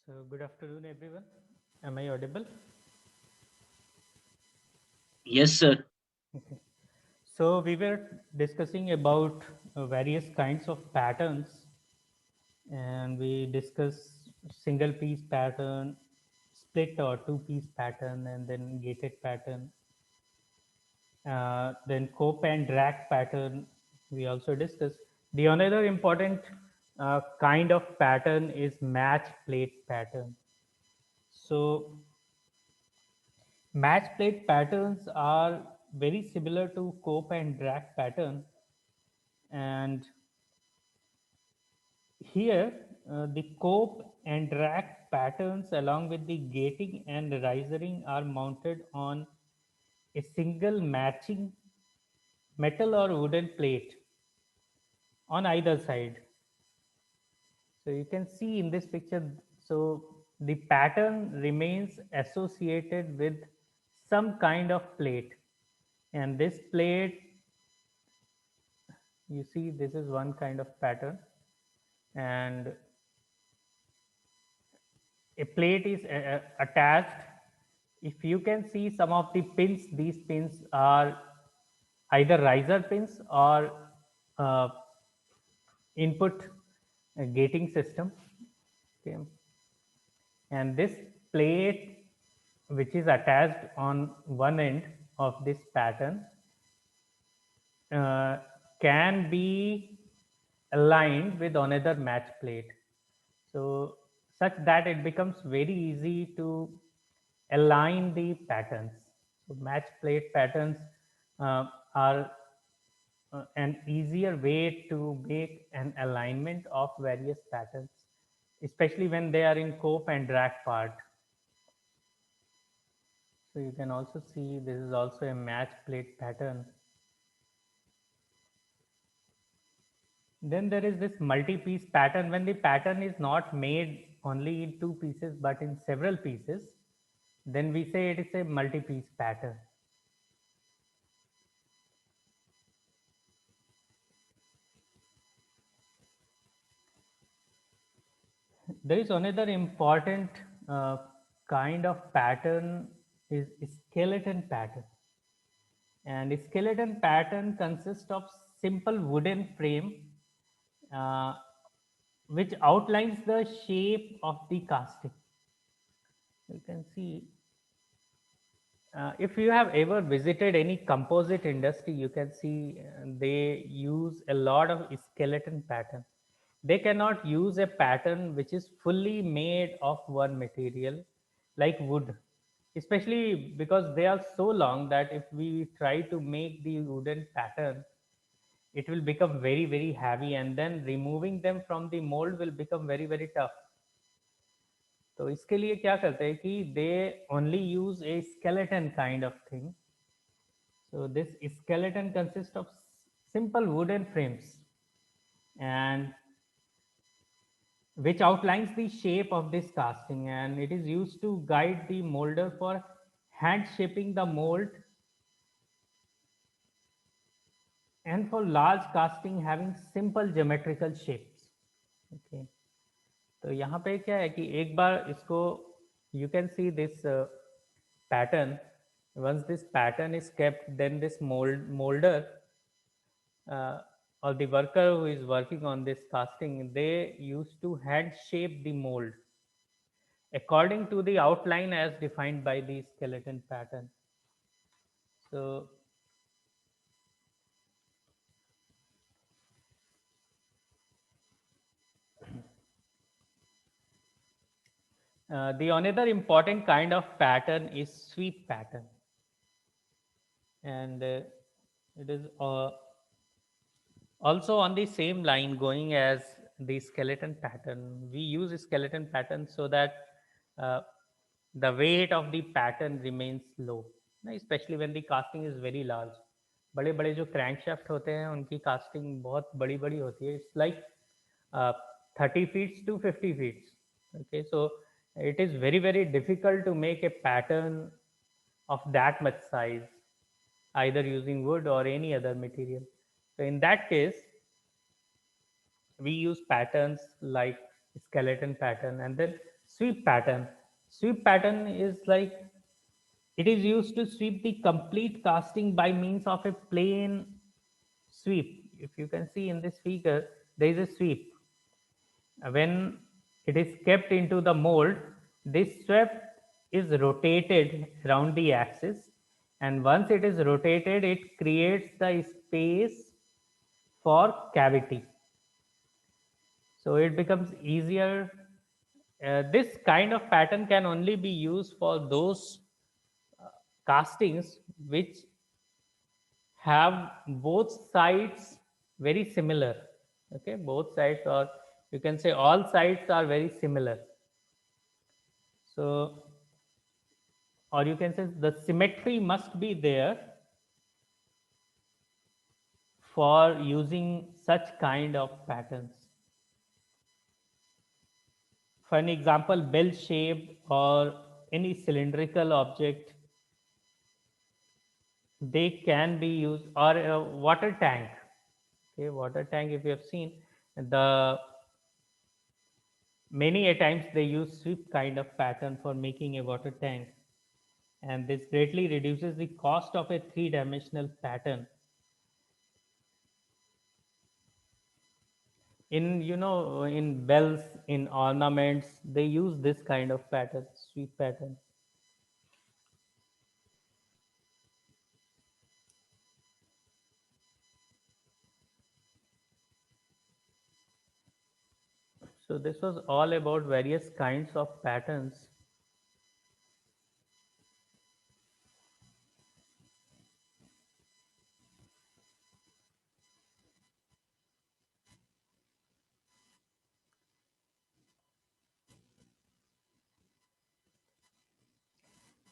So, good afternoon, everyone. Am I audible? Yes, sir. Okay. So, we were discussing about various kinds of patterns, and we discussed single piece pattern, split or two piece pattern, and then gated pattern. Then cope and drag pattern. We also discussed. The another important kind of pattern is match plate pattern. So, match plate patterns are very similar to cope and drag pattern, and here the cope and drag patterns along with the gating and risering are mounted on a single matching metal or wooden plate on either side. So you can see in this picture, so the pattern remains associated with some kind of plate, and this plate, you see, this is one kind of pattern, and a plate is attached. If you can see some of the pins, these pins are either riser pins or uh, input gating system. Okay. And this plate, which is attached on one end of this pattern, uh, can be aligned with another match plate, so such that it becomes very easy to align the patterns. So match plate patterns are an easier way to make an alignment of various patterns, especially when they are in cope and drag part. So you can also see this is also a match plate pattern. Then there is this multi-piece pattern. When the pattern is not made only in two pieces but in several pieces, then we say it is a multi-piece pattern. There is another important uh, kind of pattern is skeleton pattern. And skeleton pattern consists of simple wooden frame uh, which outlines the shape of the casting. You can see, if you have ever visited any composite industry, you can see they use a lot of skeleton pattern. They cannot use a pattern which is fully made of one material like wood, especially because they are so long that if we try to make the wooden pattern, it will become very very heavy, and then removing them from the mold will become very very tough. तो इसके लिए क्या करते हैं कि they only use A skeleton kind of thing. So this skeleton consists of simple wooden frames, and which outlines the shape of this casting, and it is used to guide the molder for hand shaping the mold and for large casting having simple geometrical shapes. Okay. तो यहाँ पे क्या है कि एक बार इसको, you can see this pattern. Once this pattern is kept, then this molder uh, or the worker who is working on this casting, they used to hand shape the mold according to the outline as defined by the skeleton pattern. So the another important kind of pattern is sweep pattern, and it is also on the same line going as the skeleton pattern. We use skeleton pattern so that uh, the weight of the pattern remains low, especially when the casting is very large. बड़े बड़े जो crank shaft होते हैं उनकी casting बहुत बड़ी बड़ी होती है. It's like 30 feet to 50 feet. Okay, so it is very very difficult to make a pattern of that much size, either using wood or any other material. So in that case, we use patterns like skeleton pattern, and then Sweep pattern. Sweep pattern is like it is used to sweep the complete casting by means of a plane sweep. If you can see in this figure, there is a sweep. When it is kept into the mold, this sweep is rotated around the axis, and once it is rotated, it creates the space for cavity. So it becomes easier. This kind of pattern can only be used for those castings which have both sides very similar. Okay, both sides, or you can say all sides are very similar. So, or you can say the symmetry must be there for using such kind of patterns. For an example, bell shaped or any cylindrical object, they can be used, or a water tank. Okay, water tank, if you have seen, the many a times they use sweep kind of pattern for making a water tank, and this greatly reduces the cost of a three-dimensional pattern. In in bells, in ornaments, they use this kind of pattern, sweep pattern. So this was all about various kinds of patterns.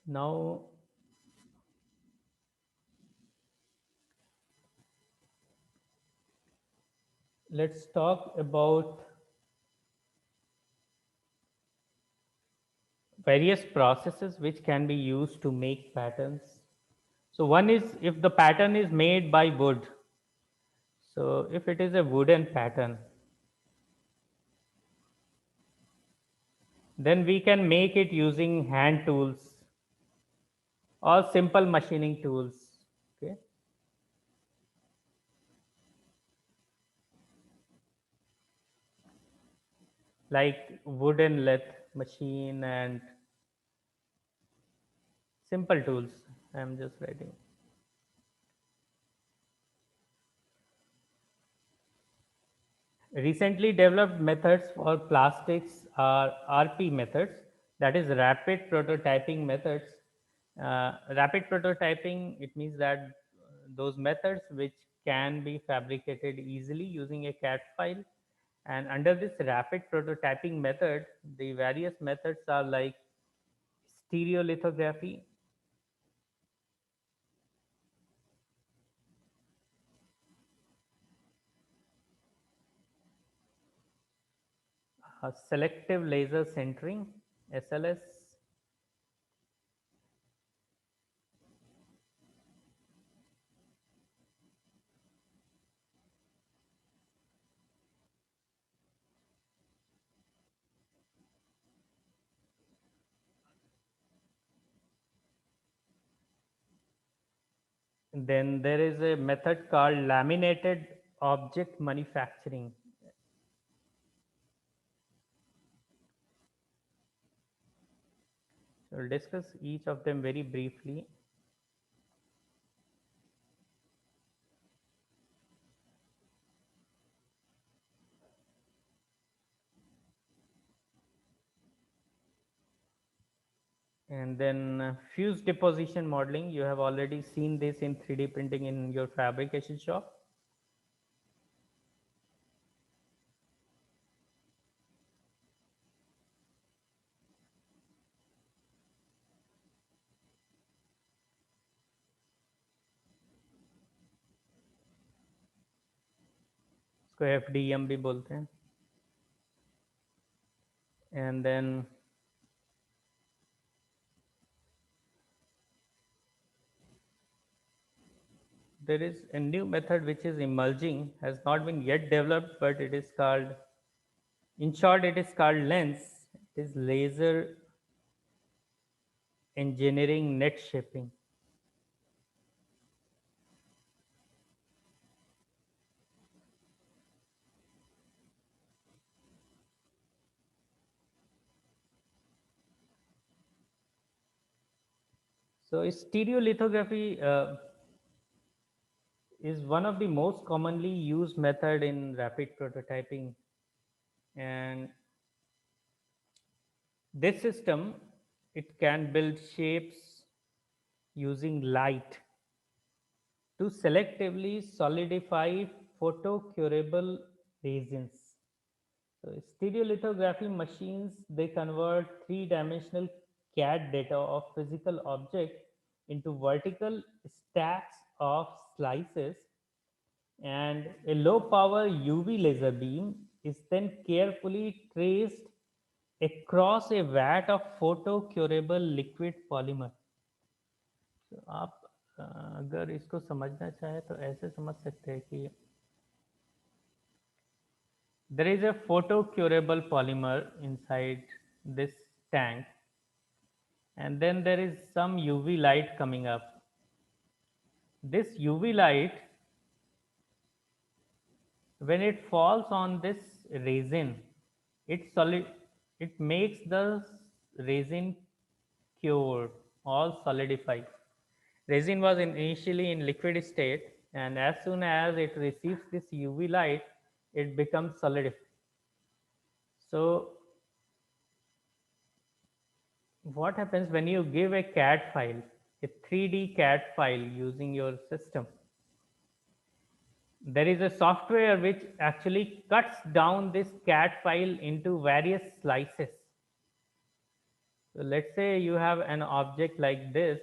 Now let's talk about various processes which can be used to make patterns. So one is if the pattern is made by wood. So if it is a wooden pattern, then we can make it using hand tools or simple machining tools. Okay, like wooden lathe machine and simple tools. I'm just writing. Recently developed methods for plastics are RP methods, that is rapid prototyping methods. Rapid prototyping, it means that those methods which can be fabricated easily using a CAD file. And under this rapid prototyping method, the various methods are like stereolithography, selective laser sintering, SLS. Then there is a method called laminated object manufacturing. So we'll discuss each of them very briefly. And then fuse deposition modeling. You have already seen this in 3D printing in your fabrication shop. इसको FDM भी बोलते हैं. And then there is a new method which is emerging, has not been yet developed, but it is called, in short, it is called lens. It is laser engineering net shaping. So stereolithography is one of the most commonly used method in rapid prototyping, and this system, it can build shapes using light to selectively solidify photocurable resins. So stereolithography machines, they convert three-dimensional CAD data of physical object into vertical stacks of slices, and a low power UV laser beam is then carefully traced across a vat of photocurable liquid polymer. तो आप अगर इसको समझना चाहे तो ऐसे समझ सकते हैं कि there is a photocurable polymer inside this tank, and then there is some UV light coming up. This UV light, when it falls on this resin, it makes the resin cured, all solidified. Resin was initially in liquid state, and as soon as it receives this UV light, it becomes solidified. So what happens when you give a CAD file, a 3D CAD file using your system? There is a software which actually cuts down this CAD file into various slices. So let's say you have an object like this.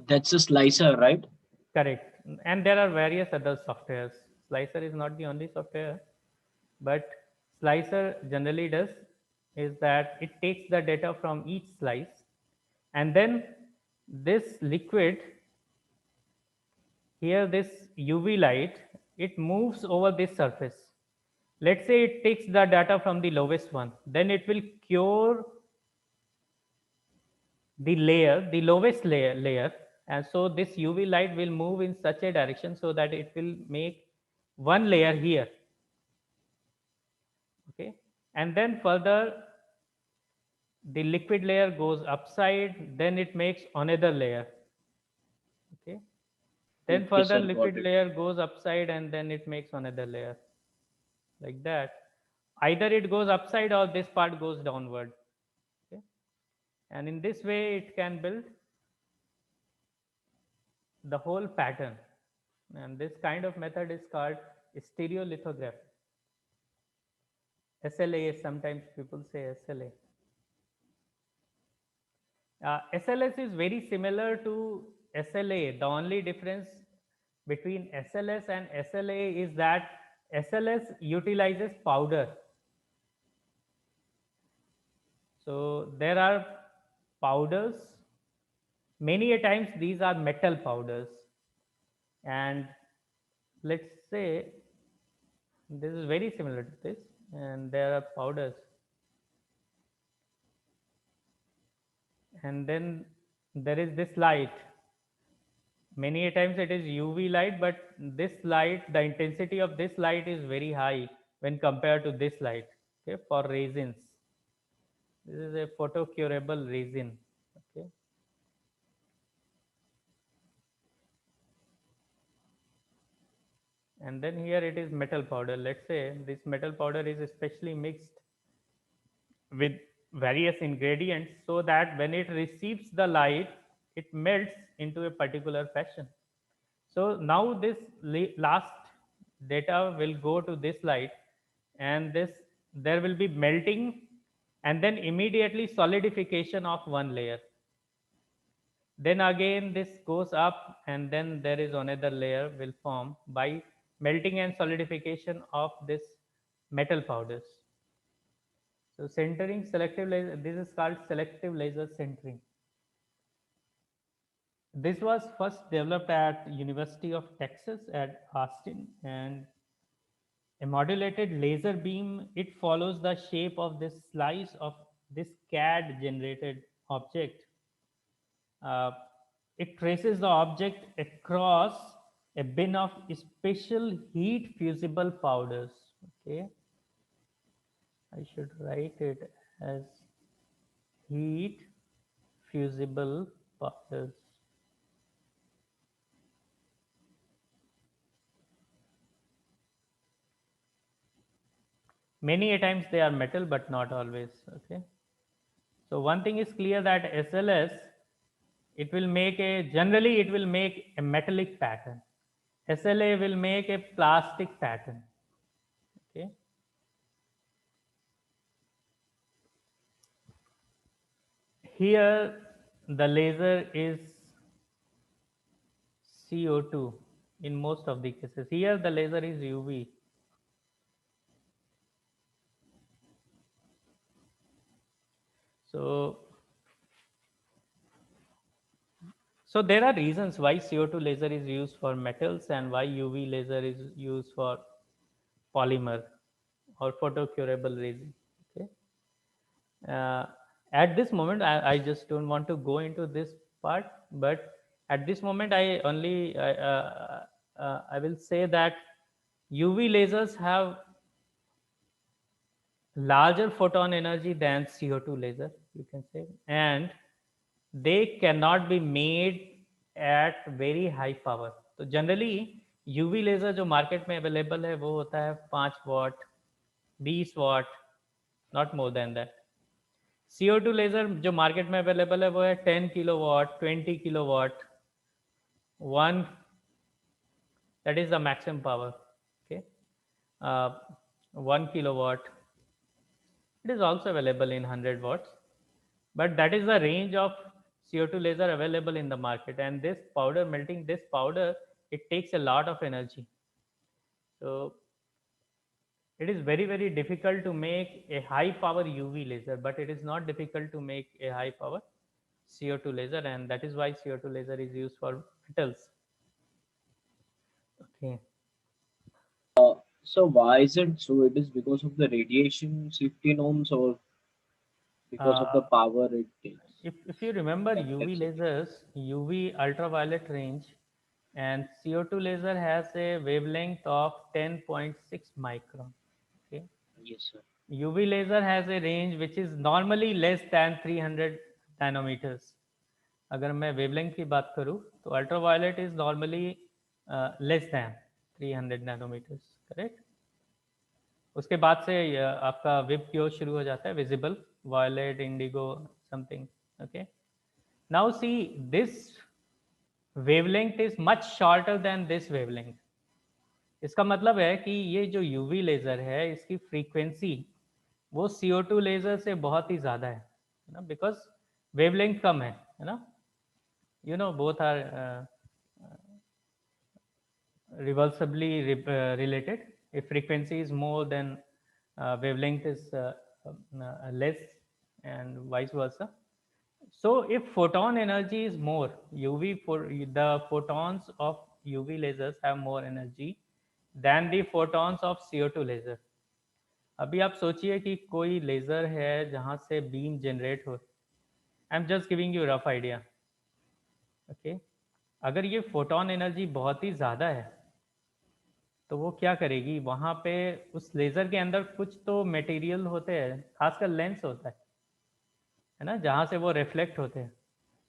That's a slicer, right? Correct. And there are various other softwares. Slicer is not the only software, but Slicer generally does is that it takes the data from each slice, and then this liquid here, this UV light, it moves over this surface. Let's say it takes the data from the lowest one, then it will cure the lowest layer, and so this UV light will move in such a direction so that it will make one layer here. Okay, and then further the liquid layer goes upside, then it makes another layer. Okay, then Okay, further sir, got liquid it. layer goes upside and then it makes another layer, like that. Either it goes upside or this part goes downward. Okay, and in this way it can build the whole pattern, and this kind of method is called stereolithography. SLA, sometimes people say SLA. SLS is very similar to SLA. The only difference between SLS and SLA is that SLS utilizes powder. So there are powders. Many a times these are metal powders. And let's say this is very similar to this. And there are powders. And then there is this light. Many a times it is UV light, but this light, the intensity of this light is very high when compared to this light. Okay, for resins, this is a photocurable resin. Okay, and then here it is metal powder. Let's say this metal powder is especially mixed with various ingredients so that when it receives the light, it melts into a particular fashion. So now this last data will go to this light, and this there will be melting and then immediately solidification of one layer. Then again this goes up and then there is another layer will form by melting and solidification of this metal powders. So centering selective laser, this is called selective laser centering. This was first developed at University of Texas at Austin, and A modulated laser beam, it follows the shape of this slice of this CAD generated object. uh, it traces the object across a bin of special heat fusible powders. Okay, I should write it as heat fusible powders. Many a times they are metal, but not always. Okay, so one thing is clear, that SLS, it will make a, generally it will make a metallic pattern. SLA will make a plastic pattern. Okay, here the laser is CO2 in most of the cases. Here the laser is UV. So, so there are reasons why CO2 laser is used for metals and why UV laser is used for polymer or photocurable resin. Okay. Uh, at this moment, I just don't want to go into this part, but at this moment, I will say that UV lasers have larger photon energy than CO2 laser, you can say, and they cannot be made at very high power. तो generally UV laser जो market में available है वो होता है 5 watt, 20 watt, not more than that. CO2 laser जो market में available है वो है 10 kilowatt, 20 kilowatt, 1, that is the maximum power. Okay, uh, 1 kilowatt. It is also available in 100 watts, but that is the range of CO2 laser available in the market. And this powder, melting this powder, it takes a lot of energy. So it is very, very difficult to make a high power UV laser, but it is not difficult to make a high power CO2 laser, and that is why CO2 laser is used for metals. Okay. So why is it so? It is because of the radiation safety norms or because of the Uh, power it takes? if you remember UV Complexity. lasers, UV ultraviolet range, and CO2 laser has a wavelength of 10.6 micron. Okay. Yes, sir. UV laser has a range which is normally less than 300 nanometers. अगर मैं wavelength की बात करूँ तो ultraviolet is normally less than 300 nanometres, correct. उसके बाद से आपका विब क्यों शुरू हो जाता है, visible violet, indigo, something. Okay, now see this wavelength is much shorter than this wavelength. इसका मतलब है कि ये जो यूवी लेज़र है इसकी फ्रीक्वेंसी वो CO2 लेज़र से बहुत ही ज़्यादा है ना, बिकॉज वेवलेंथ कम है ना. You know both are reversibly related. If frequency is more, then wavelength is less, and vice versa. So if photon energy is more, UV, for the photons of UV lasers have more energy than the photons of CO2 laser. अभी आप सोचिए कि कोई laser है जहाँ से beam generate हो. I am just giving you rough idea. Okay, अगर ये फोटोन एनर्जी बहुत ही ज़्यादा है तो वो क्या करेगी, वहाँ पे उस लेज़र के अंदर कुछ तो मटेरियल होते हैं, खासकर लेंस होता है ना, जहाँ से वो रिफ्लेक्ट होते हैं.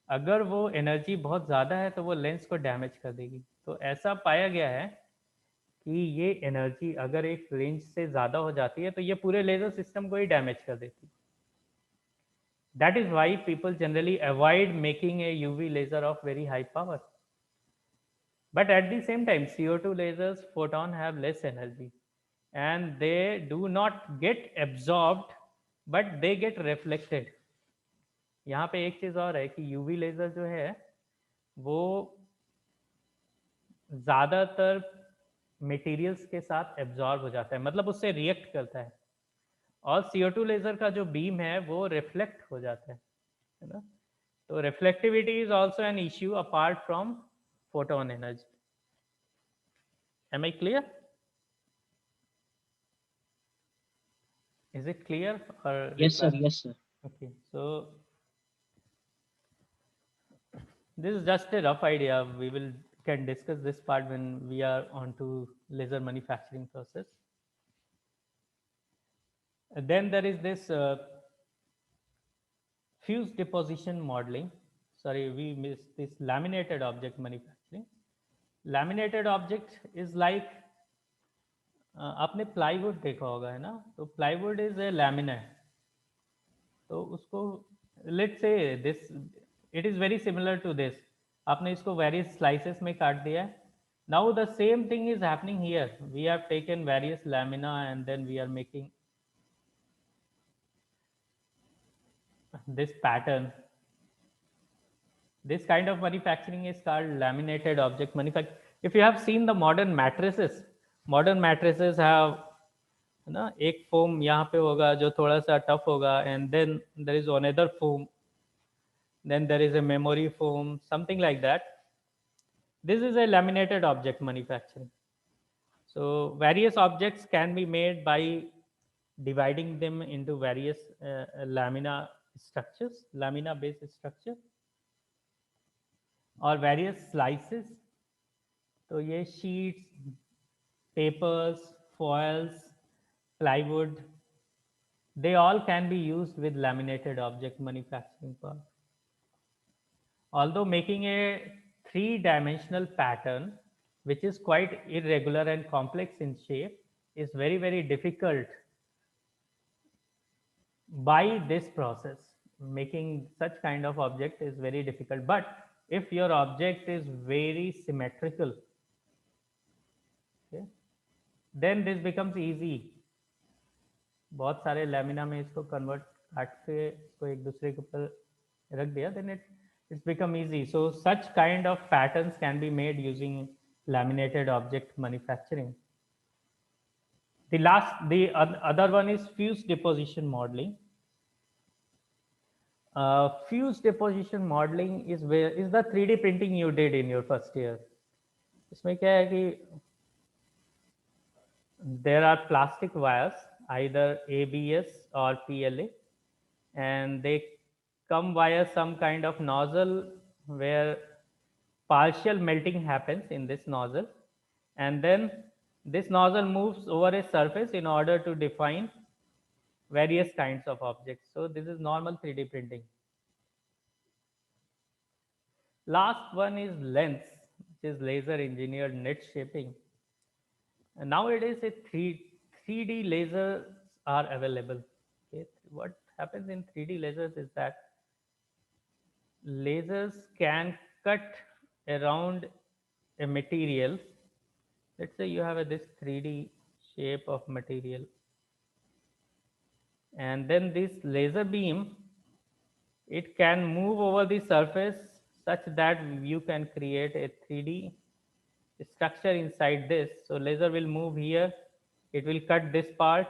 अगर वो एनर्जी बहुत ज़्यादा है तो वो लेंस को डैमेज कर देगी. तो ऐसा पाया गया है कि ये एनर्जी अगर एक रेंज से ज़्यादा हो जाती है तो ये पूरे लेज़र सिस्टम को ही डैमेज कर देती है. That is why people generally avoid making a UV laser of very high power. But at the same time, CO2 lasers photon have less energy and they do not get absorbed, but they get reflected. यहाँ पे एक चीज़ और है कि UV laser जो है वो ज़्यादातर मटेरियल्स के साथ एब्जॉर्ब हो जाता है, मतलब उससे रिएक्ट करता है. और CO2 लेज़र का जो बीम है वो रिफ्लेक्ट हो जाता है ना. तो reflectivity is also an issue apart from photon energy. Am I clear? Is it clear or Yes, sir. require? Yes, sir. Okay, so this is just a rough idea. We will can discuss this part when we are on to laser manufacturing process. Then there is this fuse deposition modeling. Sorry, we missed this laminated object manufacturing. Laminated object is like आपने plywood देखा होगा है ना, तो plywood is a lamina, तो उसको let's say this it is very similar to this, आपने इसको वेरियस स्लाइसेस में काट दिया है. Now the same thing is happening here, we have taken various lamina and then we are making this pattern. This kind of manufacturing is called laminated object manufacturing. If you have seen the modern mattresses have ना एक foam यहाँ पे होगा जो थोड़ा सा tough होगा, and then there is another foam, then there is a memory foam, something like that. This is a laminated object manufacturing. So various objects can be made by dividing them into various lamina structures, lamina based structure, or various slices. तो ये sheets, papers, foils, plywood, they all can be used with laminated object manufacturing part. Although making a three-dimensional pattern, which is quite irregular and complex in shape, is very, very difficult by this process. Making such kind of object is very difficult. But if your object is very symmetrical, okay, then this becomes easy. बहुत सारे lamina में इसको convert काट के इसको एक दूसरे के ऊपर रख दिया, then it's become easy. So such kind of patterns can be made using laminated object manufacturing. The other one is fuse deposition modeling. Fuse deposition modeling is the 3D printing you did in your first year. इसमें क्या है कि there are plastic wires, either ABS or PLA, and they come via some kind of nozzle where partial melting happens in this nozzle, and then this nozzle moves over a surface in order to define various kinds of objects. So this is normal 3D printing. Last one is LENS, which is laser engineered net shaping. And nowadays, 3D lasers are available. Okay. What happens in 3D lasers is that lasers can cut around a material. Let's say you have this 3D shape of material, and then this laser beam, it can move over the surface such that you can create a 3D structure inside this. So laser will move here, it will cut this part,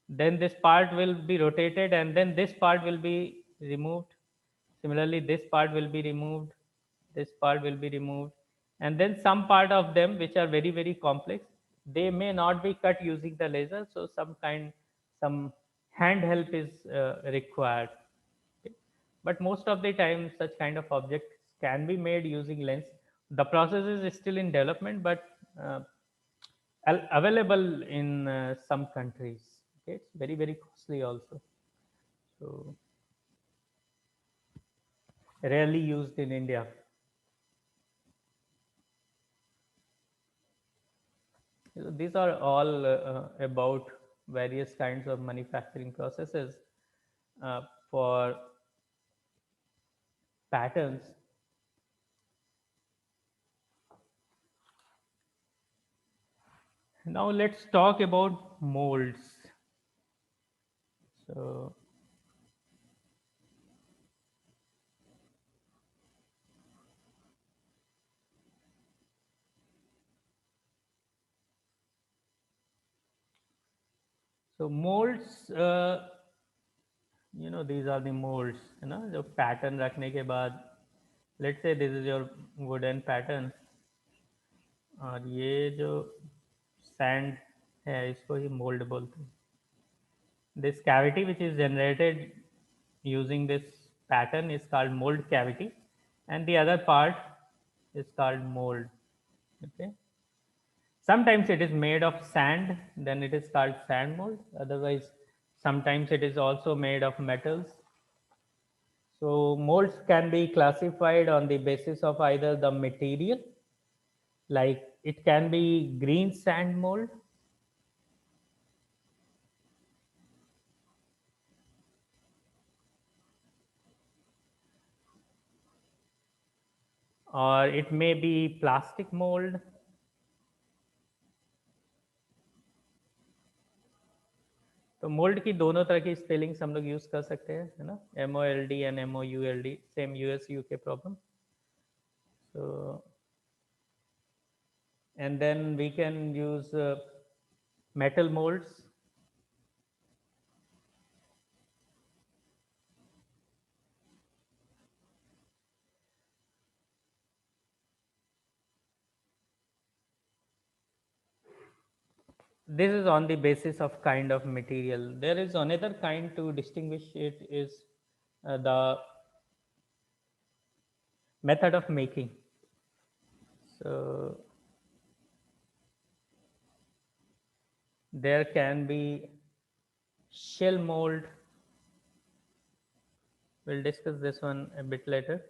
then this part will be rotated, and then this part will be removed. Similarly, this part will be removed, this part will be removed, and then some part of them which are very, very complex, they may not be cut using the laser, so some hand help is required. Okay. But most of the time such kind of objects can be made using LENS. The process is still in development, but uh, available in some countries. Okay, it's very, very costly also, so rarely used in India. So these are all about various kinds of manufacturing processes for patterns. Now let's talk about molds. So molds, these are the molds, जो pattern रखने के बाद, let's say this is your wooden pattern, और ये जो sand है इसको ही mold बोलते हैं. This cavity which is generated using this pattern is called mold cavity, and the other part is called mold. Okay. Sometimes it is made of sand, then it is called sand mold. Otherwise, sometimes it is also made of metals. So molds can be classified on the basis of either the material, like it can be green sand mold, or it may be plastic mold. तो mould की दोनों तरह की spellings हम लोग use कर सकते हैं, है ना, MOLD and MOULD, same US UK problem. So and then we can use metal molds. This is on the basis of kind of material. There is another kind to distinguish it is the method of making. So there can be shell mold. We'll discuss this one a bit later.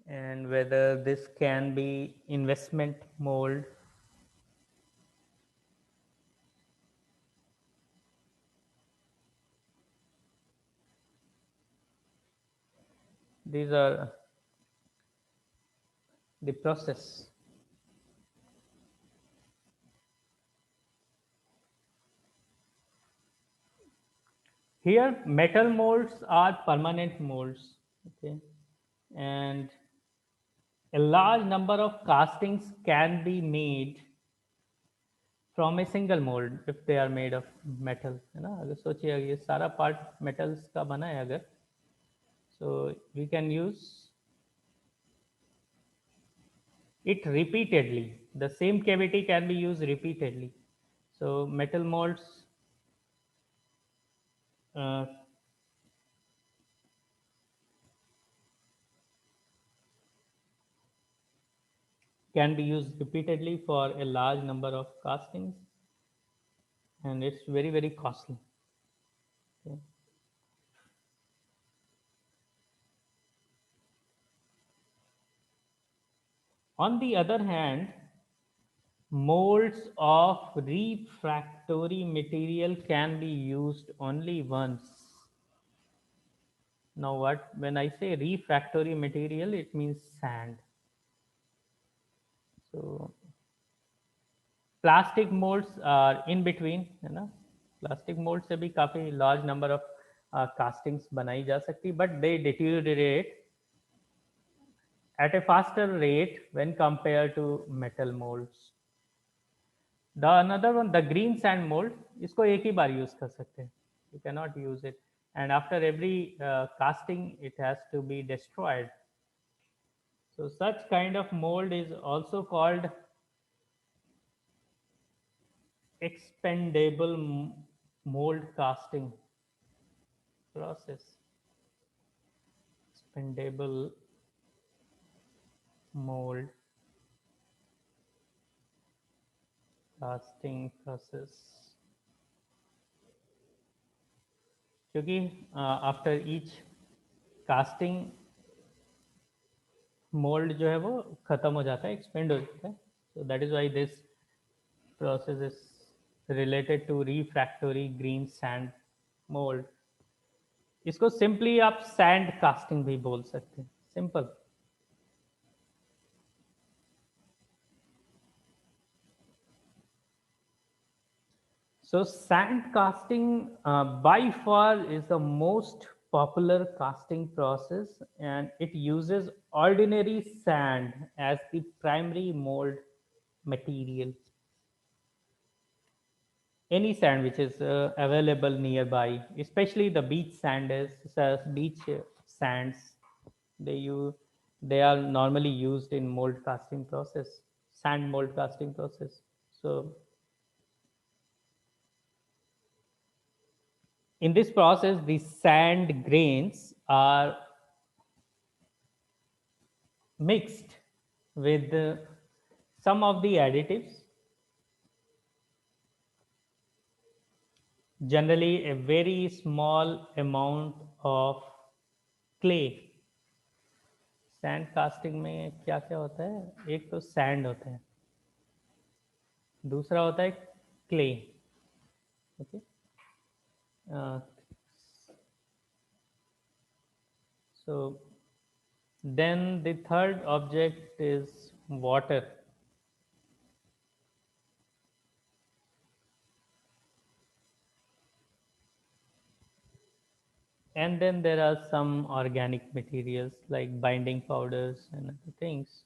And whether this can be investment mold. These are the process. Here, metal molds are permanent molds, okay, and a large number of castings can be made from a single mold if they are made of metal, है ना. अगर सोचिए ये सारा part metals का बना है अगर, so we can use it repeatedly. The same cavity can be used repeatedly. So metal molds uh, can be used repeatedly for a large number of castings, and it's very very costly. Okay. On the other hand, molds of refractory material can be used only once. Now what, when I say refractory material, it means sand. So plastic molds are in between, है ना. Plastic mold से भी काफी large number of castings बनाई जा सकती, but they deteriorate at a faster rate when compared to metal molds. The another one, the green sand mold, इसको एक ही बार use कर सकते हैं. You cannot use it, and after every casting, it has to be destroyed. So such kind of mold is also called expendable mold casting process. Expendable mold casting process. क्योंकि after each casting mould जो है वो खत्म हो जाता है, expand हो जाता है. So that is why this process is related to refractory green sand mould. इसको सिंपली आप सैंड कास्टिंग भी बोल सकते हैं, simple. So sand casting by far is the most popular casting process, and it uses ordinary sand as the primary mold material. Any sand which is available nearby, especially the beach sand is beach sands, they use, they are normally used in mold casting process, sand mold casting process. So In this process, the sand grains are mixed with some of the additives, generally a very small amount of clay. Sand casting में क्या क्या होता है? एक तो sand होता है, दूसरा होता है clay. Okay, so then the third object is water. And then there are some organic materials like binding powders and other things.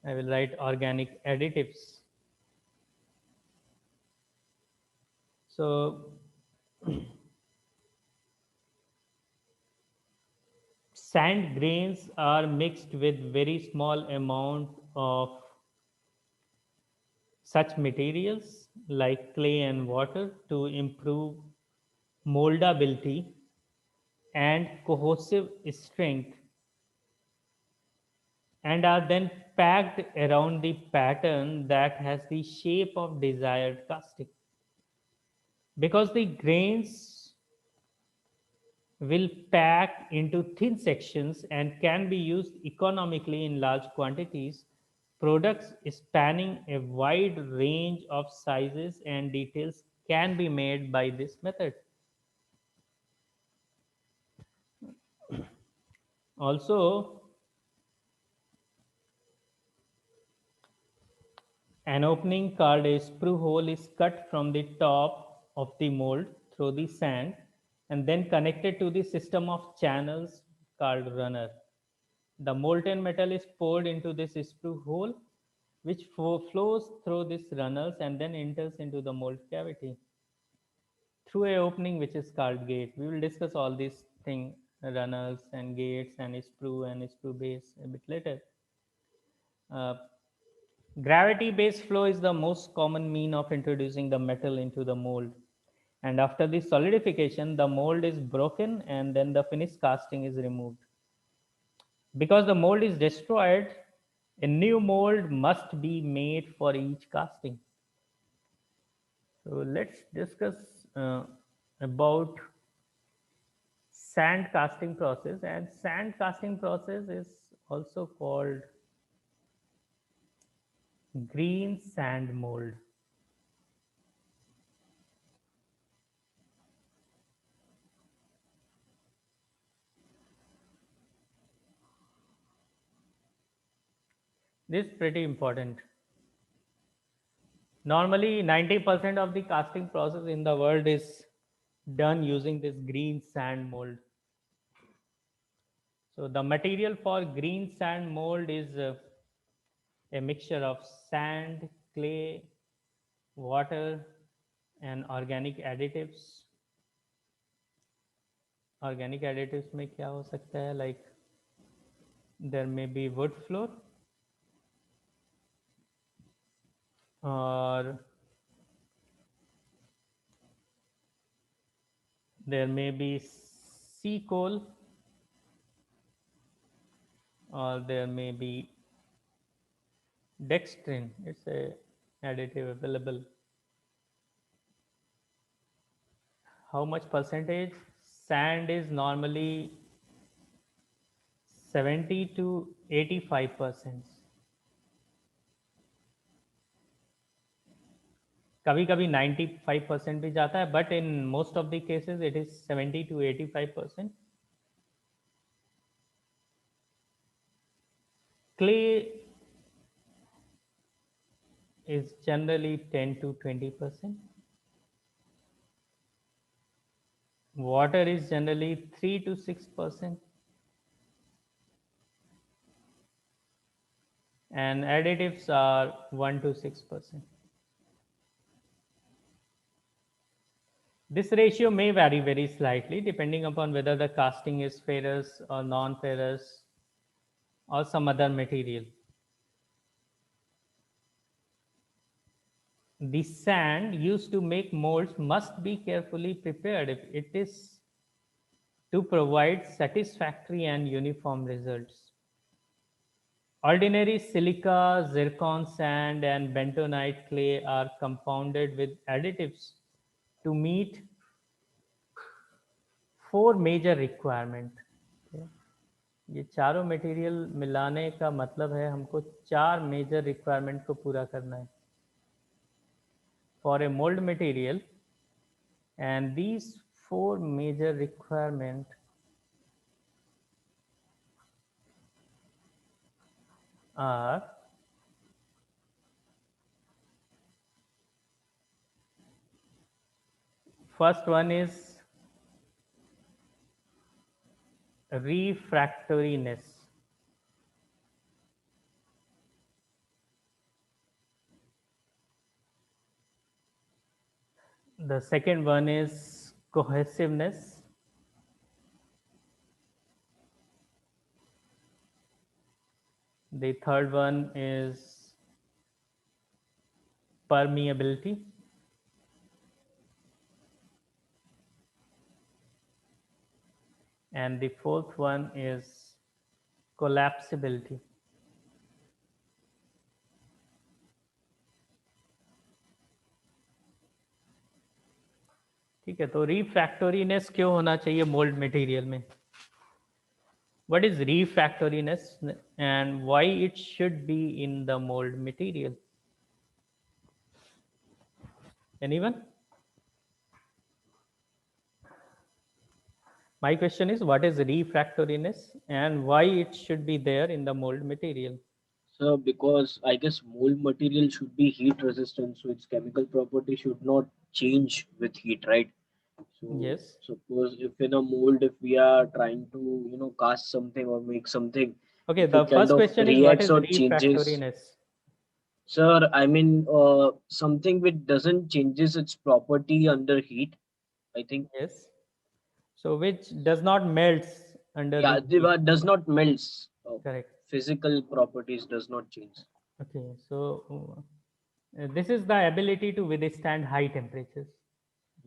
I will write organic additives. So sand grains are mixed with very small amount of such materials like clay and water to improve moldability and cohesive strength, and are then packed around the pattern that has the shape of desired casting. Because the grains will pack into thin sections and can be used economically in large quantities, products spanning a wide range of sizes and details can be made by this method. Also, an opening called a sprue hole is cut from the top of the mold through the sand and then connected to the system of channels called runner. The molten metal is poured into this sprue hole, which flows through these runners and then enters into the mold cavity through a opening which is called gate. We will discuss all these things, runners and gates and sprue base a bit later. Uh, Gravity based flow is the most common mean of introducing the metal into the mold. And after the solidification, the mold is broken and then the finished casting is removed. Because the mold is destroyed, a new mold must be made for each casting. So let's discuss about sand casting process. And sand casting process is also called green sand mold. This is pretty important. Normally, 90% of the casting process in the world is done using this green sand mold. So, the material for green sand mold is a mixture of sand, clay, water, and organic additives. Organic additives में क्या हो सकता है? Like there may be wood flour or there may be sea coal or there may be dextrin. It's a additive available. How much percentage? Sand is normally 70 to 85%. कभी कभी 95% भी जाता है, but in most of the cases it is 70 to 85%. Clay is generally 10 to 20%. Water is generally 3 to 6%. And additives are 1 to 6%. This ratio may vary very slightly depending upon whether the casting is ferrous or non-ferrous or some other material. The sand used to make molds must be carefully prepared if it is to provide satisfactory and uniform results. Ordinary silica, zircon sand, and bentonite clay are compounded with additives to meet four major requirements. ये चारों material मिलाने का मतलब है हमको चार major requirement को पूरा करना है for a mould material and these four major requirement are first one is refractoriness. The second one is cohesiveness. The third one is permeability. And the fourth one is collapsibility. ठीक है, तो refractoriness क्यों होना चाहिए mould material में? What is refractoriness and why it should be in the mold material? Anyone? My question is, what is refractoriness and why it should be there in the mold material? So because I guess mold material should be heat resistant, so its chemical property should not change with heat, right? So Yes. suppose if in a mold, if we are trying to, cast something or make something, Okay, if the it kind first of question is, what reacts is or changes, refractoriness? sir, I mean, something which doesn't changes its property under heat, I think. Yes. So which does not melts under Yeah, the heat. does not melts. Correct. Physical properties does not change. Okay. So this is the ability to withstand high temperatures.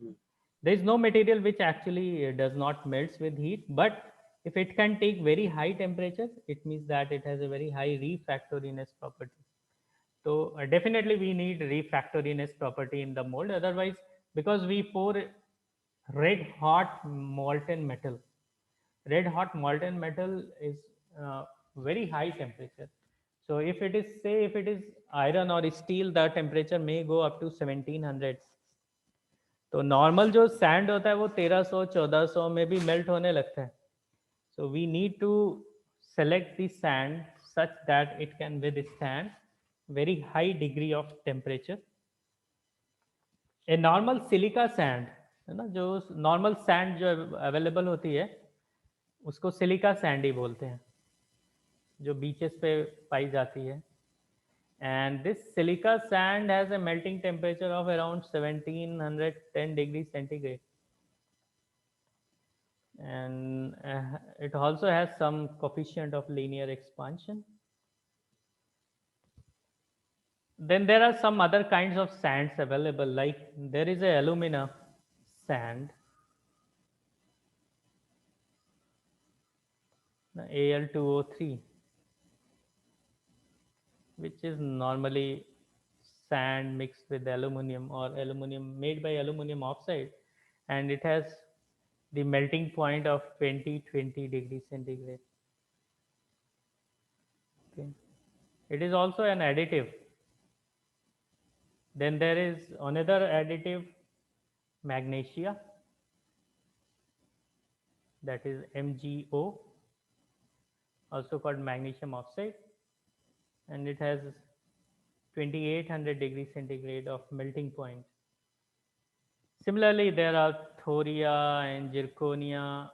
Hmm. There is no material which actually does not melts with heat, but if it can take very high temperature, it means that it has a very high refractoriness property. So definitely we need refractoriness property in the mold. Otherwise, because we pour red hot molten metal, red hot molten metal is very high temperature. So if it is, say, if it is iron or steel, the temperature may go up to 1700. तो normal जो sand होता है वो 1300 1400 में भी melt होने लगता है. So we need to select the sand such that it can withstand very high degree of temperature. A normal silica sand है ना, जो नॉर्मल सैंड जो अवेलेबल होती है उसको सिलिका सैंड ही बोलते हैं, जो बीचेस पे पाई जाती है. And this silica sand has a melting temperature of around 1710 degrees centigrade. And it also has some coefficient of linear expansion. Then there are some other kinds of sands available, like there is a alumina sand, Al2O3, which is normally sand mixed with aluminum or aluminum made by aluminum oxide, and it has the melting point of 20 degrees centigrade. Okay. It is also an additive. Then there is another additive, magnesia, that is MgO, also called magnesium oxide, and it has 2800 degrees centigrade of melting point. Similarly, there are thoria and zirconia,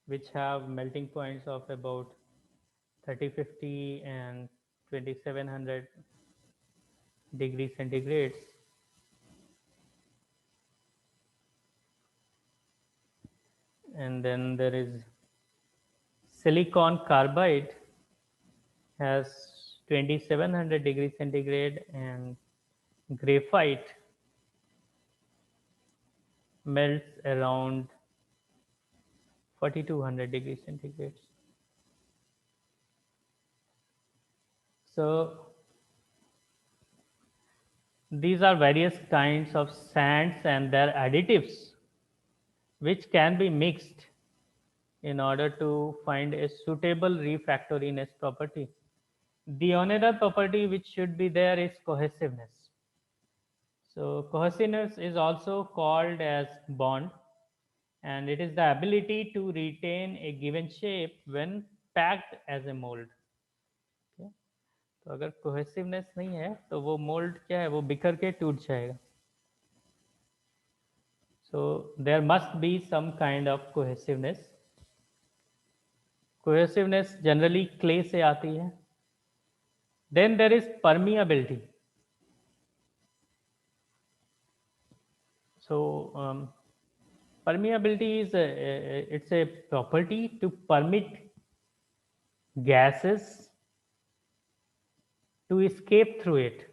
which have melting points of about 3050 and 2700 degrees centigrades. And then there is silicon carbide, has 2700 degrees centigrade, and graphite melts around 4200 degrees centigrade. So these are various kinds of sands and their additives which can be mixed in order to find a suitable refractoriness property. The another property which should be there is cohesiveness. So cohesiveness is also called as bond, and it is the ability to retain a given shape when packed as a mold. Okay? तो अगर cohesiveness नहीं है तो वो mould क्या है, वो बिखर के टूट जाएगा. So there must be some kind of cohesiveness. Cohesiveness generally clay से आती है. Then there is permeability. So permeability is it's a property to permit gases to escape through it.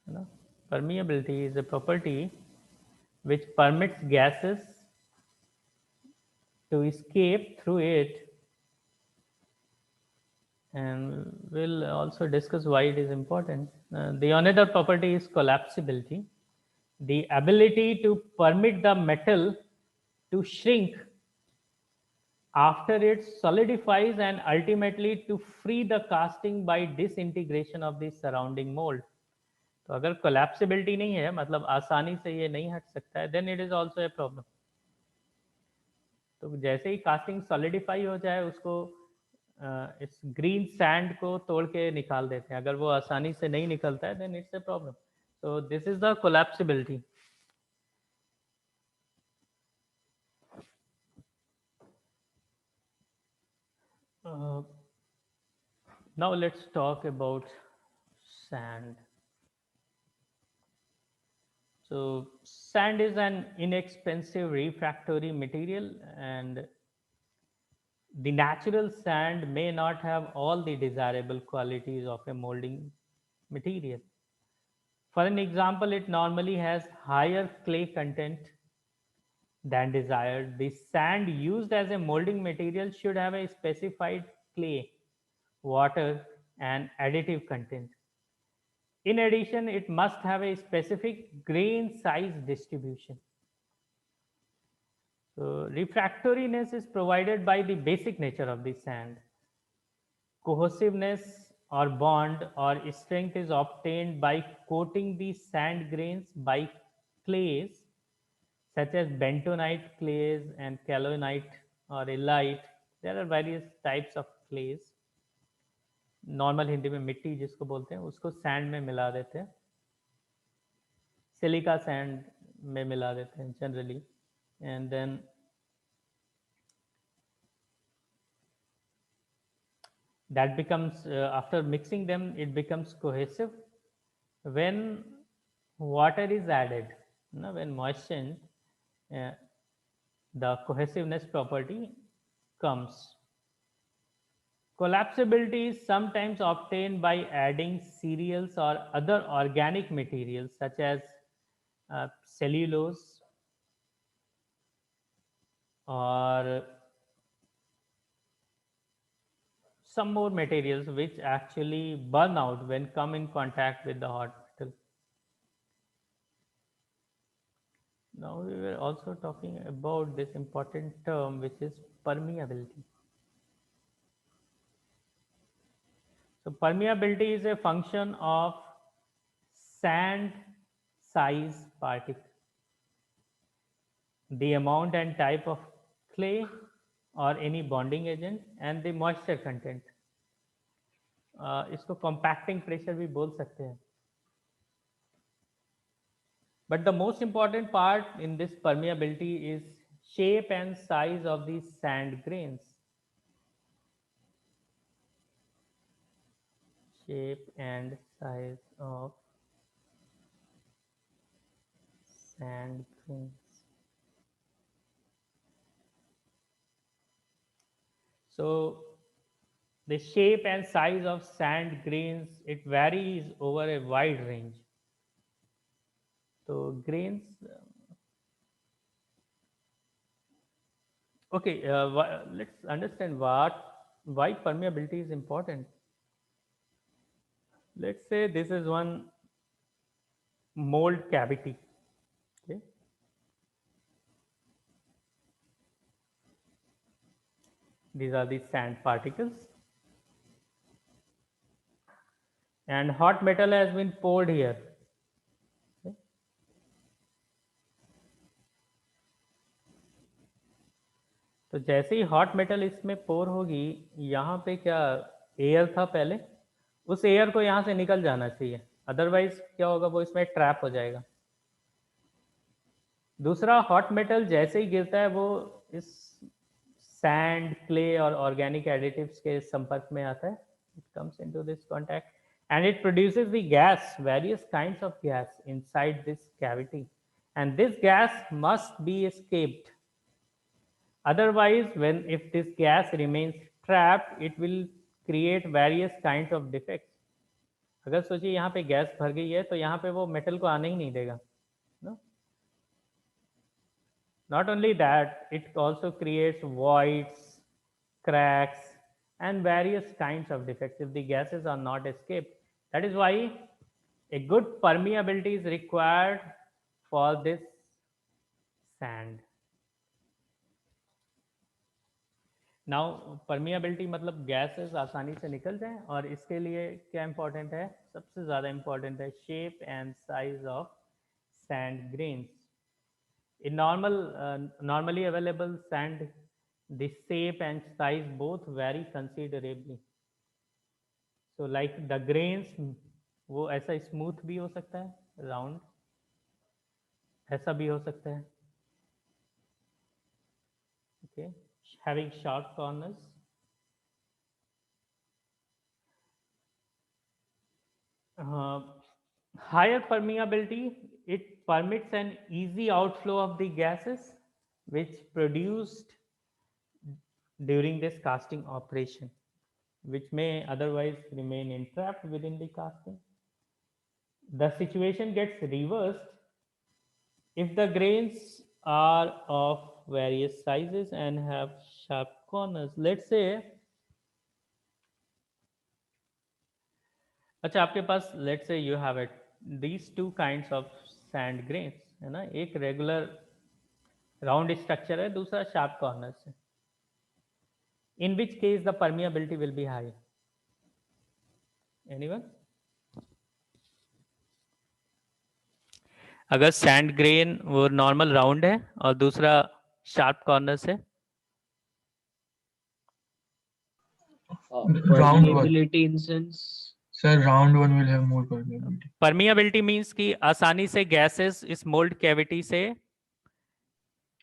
You know, permeability is a property which permits gases to escape through it, and we'll also discuss why it is important. The another property is collapsibility, the ability to permit the metal to shrink after it solidifies and ultimately to free the casting by disintegration of the surrounding mold. तो अगर कोलैप्सिबिलिटी नहीं है, मतलब आसानी से ये नहीं हट सकता है, then it is also a problem. तो जैसे ही कास्टिंग सॉलिडिफाई हो जाए, उसको इस ग्रीन सैंड को तोड़ के निकाल देते हैं. अगर वो आसानी से नहीं निकलता है, then it's a problem. So this is the collapsibility. Uh, Now let's talk about sand. So sand is an inexpensive refractory material, and the natural sand may not have all the desirable qualities of a molding material. For an example, it normally has higher clay content than desired. The sand used as a molding material should have a specified clay, water, and additive content. In addition, it must have a specific grain size distribution. So, refractoriness is provided by the basic nature of the sand. Cohesiveness or bond or strength is obtained by coating the sand grains by clays such as bentonite clays and kaolinite or illite. There are various types of clays. Normal Hindi में मिट्टी जिसको बोलते हैं, उसको sand में मिला देते हैं, सिलिका सैंड में मिला देते हैं generally, and then that becomes after mixing them, it becomes cohesive. When water is added, when moistened, uh, the cohesiveness property comes. Collapsibility is sometimes obtained by adding cereals or other organic materials such as cellulose or some more materials which actually burn out when come in contact with the hot metal. Now we were also talking about this important term which is permeability. So permeability is a function of sand size particle, the amount and type of clay or any bonding agent, and the moisture content. इसको compacting pressure भी बोल सकते हैं. But the most important part in this permeability is shape and size of the sand grains. Shape and size of sand grains. So The shape and size of sand grains, it varies over a wide range. So grains, okay, let's understand why permeability is important. Let's say this is one mold cavity. Okay. These are the sand particles, and hot metal has been poured here. Okay. तो जैसे ही hot metal इसमें पोर होगी, यहाँ पे क्या air था पहले, उस एयर को यहाँ से निकल जाना चाहिए, अदरवाइज क्या होगा, वो इसमें ट्रैप हो जाएगा. दूसरा, हॉट मेटल जैसे ही गिरता है वो इस सैंड, क्ले और ऑर्गेनिक एडिटिव्स के संपर्क में आता है. It comes into this contact and it produces the gas, various kinds of gas inside this cavity, and this gas must be escaped. Otherwise, if this gas remains trapped, it will create various kinds of defects. अगर सोचिए यहाँ पे gas भर गई है तो यहाँ पे वो मेटल को आने ही नहीं देगा. No? Not only that, it also creates voids, cracks, and various kinds of defects if the gases are not escaped. That is why a good permeability is required for this sand. Now permeability मतलब gases आसानी से निकल जाएं, और इसके लिए क्या important है, सबसे ज़्यादा इंपॉर्टेंट है shape and size of sand grains. In normally available sand, the shape and size both vary considerably. So like the grains, वो ऐसा स्मूथ भी हो सकता है, राउंड ऐसा भी हो सकता है. Okay, having sharp corners. Higher permeability, it permits an easy outflow of the gases which produced during this casting operation, which may otherwise remain entrapped within the casting. The situation gets reversed if the grains are of various sizes and have sharp corners. Let's say, अच्छा आपके पास, let's say you have these two kinds of sand grains, है ना, एक regular round structure है, दूसरा sharp corners है. In which case the permeability will be high? Anyone? अगर sand grain वो नॉर्मल राउंड है और दूसरा शार्प कॉर्नर्स है, Round one. permeability in sense, Sir, round one will have more permeability. Permeability means कि आसानी से गैसेस इस मोल्ड कैविटी से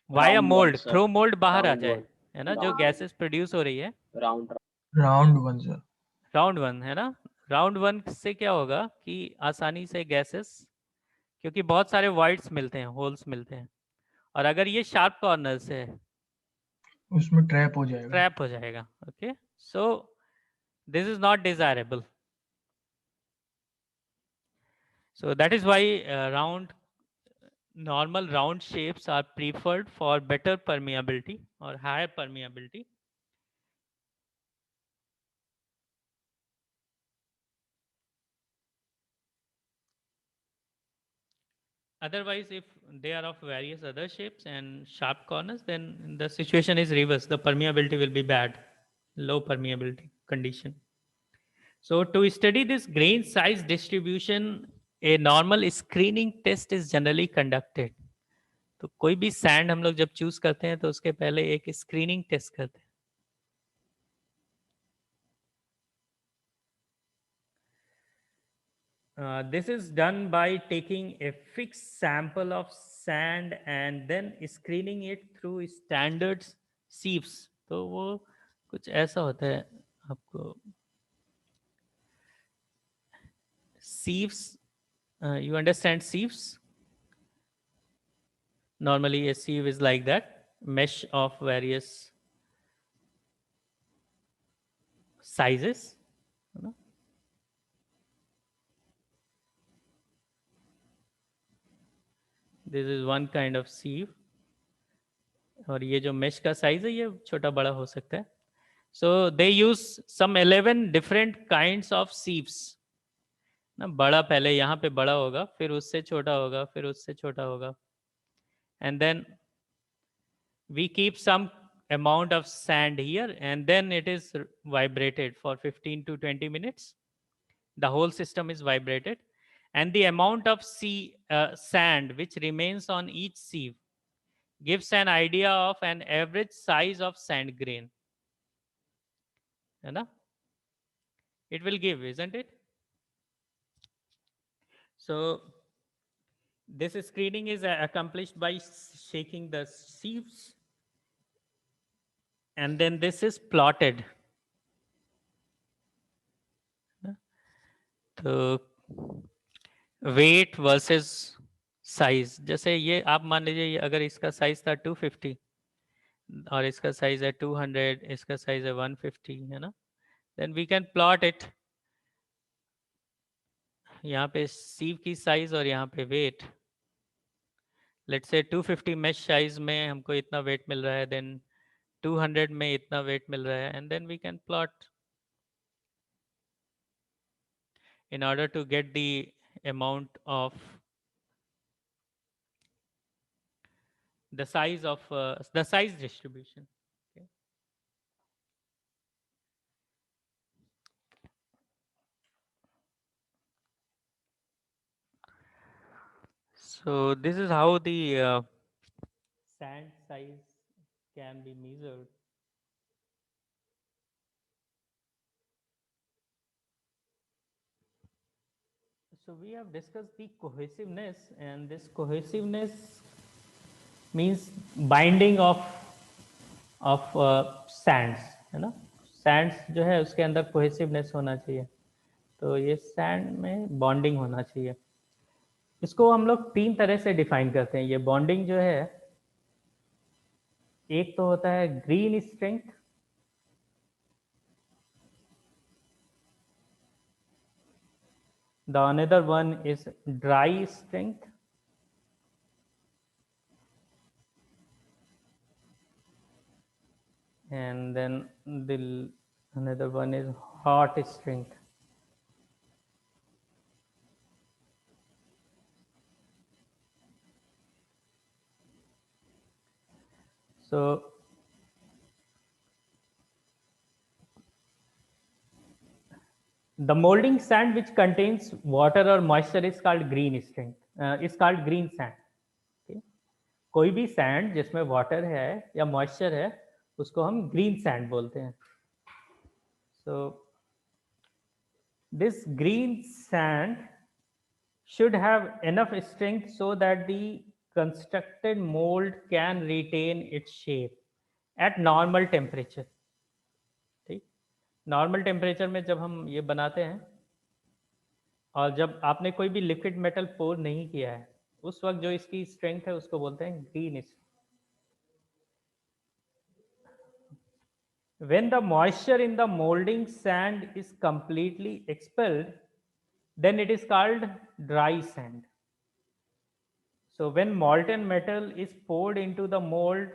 via round mould, one, sir. Through mould बाहर आ Round जाए, one. है ना, जो Round, गैसेस प्रोड्यूस हो रही है. round. Round one, sir. Round one है ना. राउंड वन से क्या होगा कि आसानी से गैसेस, क्योंकि बहुत सारे वाइड्स मिलते हैं, होल्स मिलते हैं, और अगर ये शार्प कॉर्नर से उसमें ट्रैप हो जाएगा. ट्रैप हो जाएगा. Okay, so this is not desirable. So that is why normal round shapes are preferred for better permeability or higher permeability. Otherwise, if they are of various other shapes and sharp corners, then the situation is reverse. The permeability will be bad, low permeability condition. So to study this grain size distribution, a normal screening test is generally conducted. तो कोई भी sand हम लोग जब choose करते हैं तो उसके पहले एक स्क्रीनिंग टेस्ट करते हैं. This is done by taking a fixed sample of sand and then screening it through standard sieves. तो वो कुछ ऐसा होता है आपको sieves. You understand sieves? Normally a sieve is like that, mesh of various sizes, you know. This is one kind of sieve. और ये जो mesh का size है ये छोटा बड़ा हो सकता है. So they use some 11 different kinds of sieves. ना बड़ा पहले यहाँ पे बड़ा होगा, फिर उससे छोटा होगा, फिर उससे छोटा होगा. And then we keep some amount of sand here, and then it is vibrated for 15 to 20 minutes. The whole system is vibrated, and the amount of sand which remains on each sieve gives an idea of an average size of sand grain. है ना? It will give, isn't it? So this screening is accomplished by shaking the sieves, and then this is plotted. तो wait versus size, जैसे ये आप मान लीजिए ये अगर इसका साइज था 250 और इसका साइज है 200, इसका साइज है 150, है ना, then we can plot it. यहाँ पे सीव की साइज और यहाँ पे wait. Let's say 250 mesh size में हमको इतना वेट मिल रहा है, देन 200 में इतना वेट मिल रहा है, and then we can plot in order to get the amount of the size of the size distribution. Okay. So this is how the sand size can be measured. So we have discussed the cohesiveness, and this cohesiveness means binding of sands, है ना. Sands जो है उसके अंदर cohesiveness होना चाहिए, तो ये sand में bonding होना चाहिए. इसको हम लोग 3 तरह से डिफाइन करते हैं. ये बॉन्डिंग जो है, एक तो होता है green strength, the another one is dry strength, and then another one is hot strength. So the molding sand which contains water or moisture is called green strength, is called green sand. Okay? कोई भी sand जिसमें water है या moisture है उसको हम green sand बोलते हैं. So this green sand should have enough strength so that the constructed mold can retain its shape at normal temperature. ठीक, नॉर्मल टेम्परेचर में जब हम ये बनाते हैं और जब आपने कोई भी लिक्विड मेटल पोर नहीं किया है, उस वक्त जो इसकी स्ट्रेंथ है उसको बोलते हैं green. When the moisture in the molding sand is completely expelled, then it is called dry sand. So when molten metal is poured into the mold,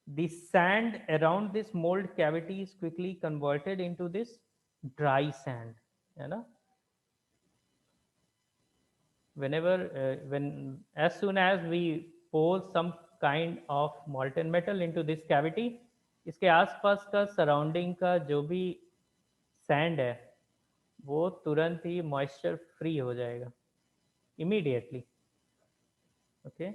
the sand around this mold cavity is quickly converted into this dry sand. You know? As soon as we pour some kind of molten metal into this cavity, इसके आसपास का surrounding का जो भी sand है वो तुरंत ही moisture free हो जाएगा, immediately. Okay,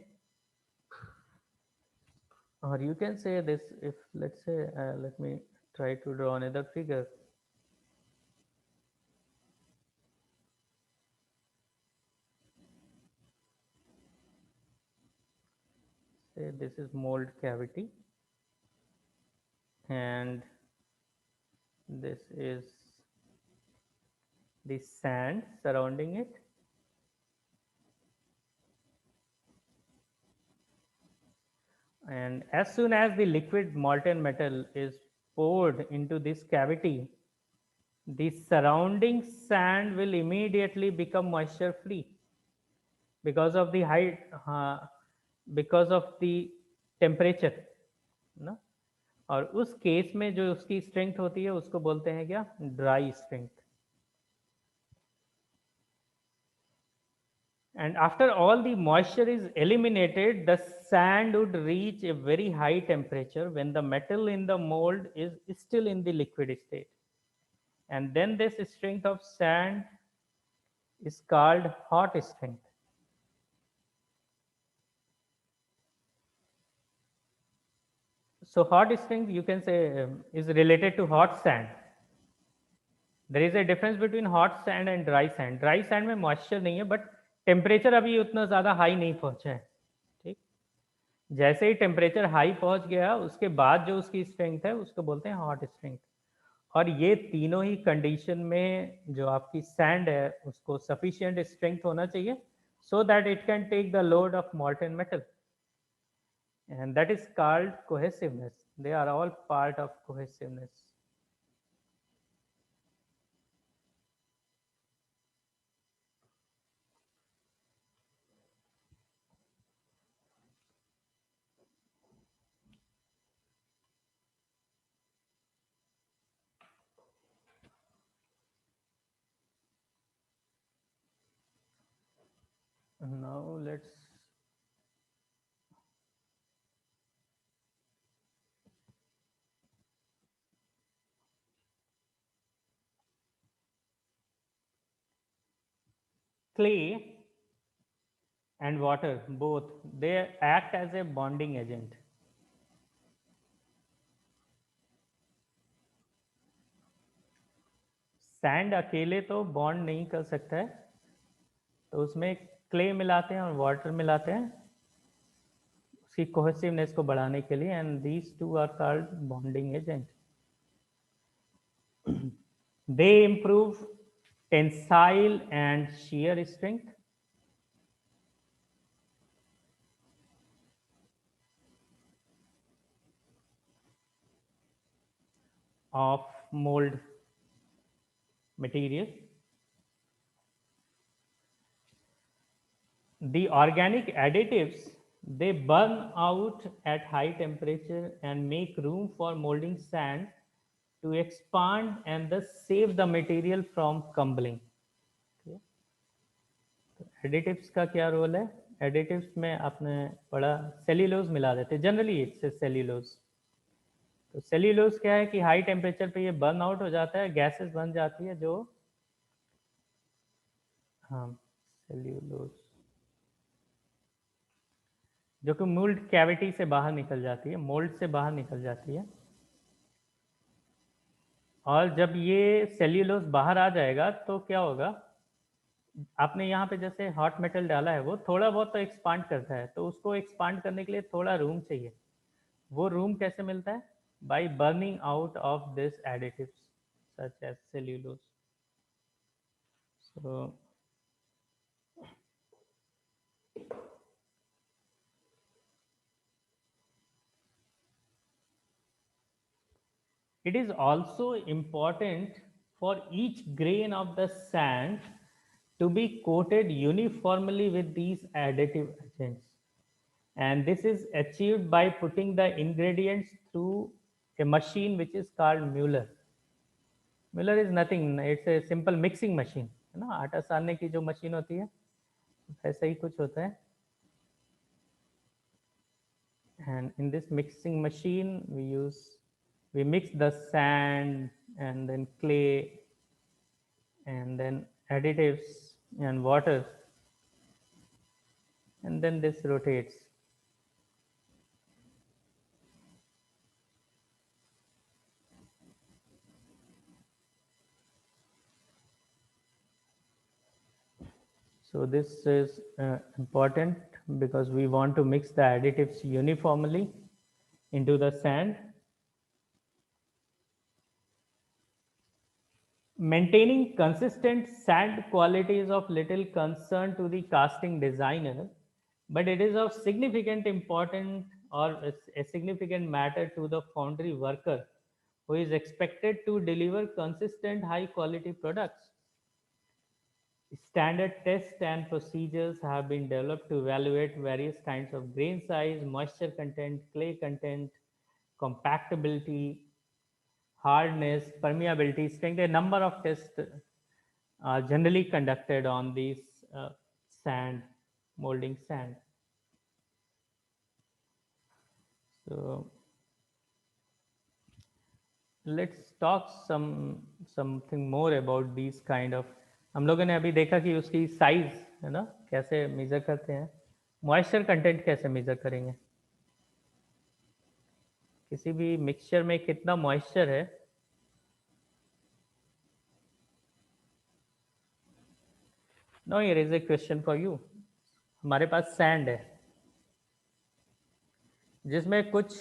or you can say this, if let's say let me try to draw another figure. Say this is mold cavity and this is the sand surrounding it. And as soon as the liquid molten metal is poured into this cavity, the surrounding sand will immediately become moisture free because of the height, because of the temperature ना. और उस case में जो उसकी strength होती है उसको बोलते हैं क्या, dry strength. And after all the moisture is eliminated, the sand would reach a very high temperature when the metal in the mold is still in the liquid state. And then this strength of sand is called hot strength. So hot strength, you can say, is related to hot sand. There is a difference between hot sand and dry sand. Dry sand में moisture नहीं है, but temperature अभी उतना ज़्यादा high नहीं पहुँचा है. ठीक, जैसे ही टेम्परेचर हाई पहुंच गया उसके बाद जो उसकी स्ट्रेंथ है उसको बोलते हैं हॉट स्ट्रेंथ. और ये तीनों ही कंडीशन में जो आपकी सैंड है उसको सफिशिएंट स्ट्रेंथ होना चाहिए so that it can take the load of molten metal, and that is called cohesiveness. They are all part of cohesiveness. Now let's clay and water, both they act as a bonding agent. Sand अकेले तो bond नहीं कर सकता है, तो उसमें clay मिलाते हैं और वाटर मिलाते हैं उसकी कोहेसिवनेस को बढ़ाने के लिए, and these two are called bonding agent. They improve tensile and shear strength. Of mold material. The organic additives, they burn out at high temperature and make room for molding sand to expand and thus save the material from crumbling. Additives का क्या role है? Additives में आपने पढ़ा cellulose मिला देते, generally it's cellulose. तो cellulose क्या है कि हाई टेम्परेचर पे ये बर्न आउट हो जाता है, गैसेस बन जाती है जो, हाँ सेल्यूलोज, जो कि मोल्ड कैविटी से बाहर निकल जाती है, मोल्ड से बाहर निकल जाती है. और जब ये सेल्यूलोज बाहर आ जाएगा तो क्या होगा, आपने यहाँ पे जैसे हॉट मेटल डाला है वो थोड़ा बहुत तो एक्सपांड करता है, तो उसको एक्सपांड करने के लिए थोड़ा रूम चाहिए. वो रूम कैसे मिलता है? By burning out of this additives such as cellulose. So it is also important for each grain of the sand to be coated uniformly with these additive agents, and this is achieved by putting the ingredients through a machine which is called Mueller. Mueller is nothing, it's a simple mixing machine, है ना, आटा सानने की जो machine होती है ऐसा ही कुछ होता है. And in this mixing machine we mix the sand and then clay and then additives and water, and then this rotates. So this is important because we want to mix the additives uniformly into the sand. Maintaining consistent sand quality is of little concern to the casting designer, but it is of significant importance or a significant matter to the foundry worker who is expected to deliver consistent high quality products. Standard tests and procedures have been developed to evaluate various kinds of grain size, moisture content, clay content, compactability, hardness, permeability, strength. A number of tests are generally conducted on these sand, molding sand. So let's talk something more about these kind of. हम लोगों ने अभी देखा कि उसकी size है ना कैसे मेजर करते हैं. मॉइस्चर कंटेंट कैसे मेजर करेंगे. किसी भी मिक्सचर में कितना मॉइस्चर है. No here is a question for you. हमारे पास सैंड है जिसमें कुछ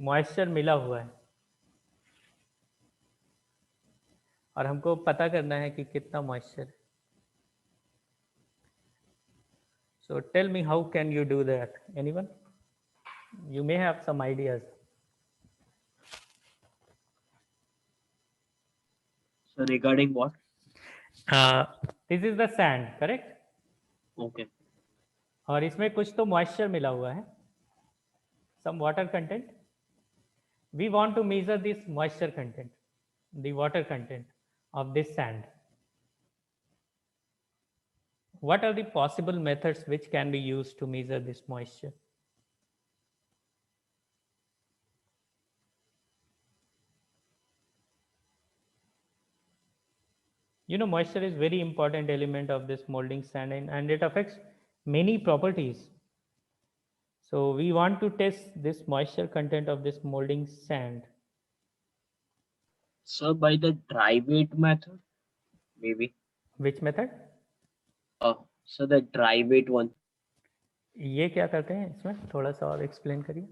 मॉइस्चर मिला हुआ है और हमको पता करना है कि कितना मॉइस्चर है. So tell me, how can you do that? Anyone? You may have some ideas. So regarding what? This is the sand, correct? Okay. और इसमें कुछ तो मॉइस्चर मिला हुआ है. Some water content. We want to measure this moisture content, the water content of this sand. What are the possible methods which can be used to measure this moisture? You know, moisture is very important element of this molding sand and it affects many properties. So we want to test this moisture content of this molding sand. So by the dry weight method, maybe. Which method? So the dry weight one. ये क्या करते हैं इसमें थोड़ा सा और explain करिए.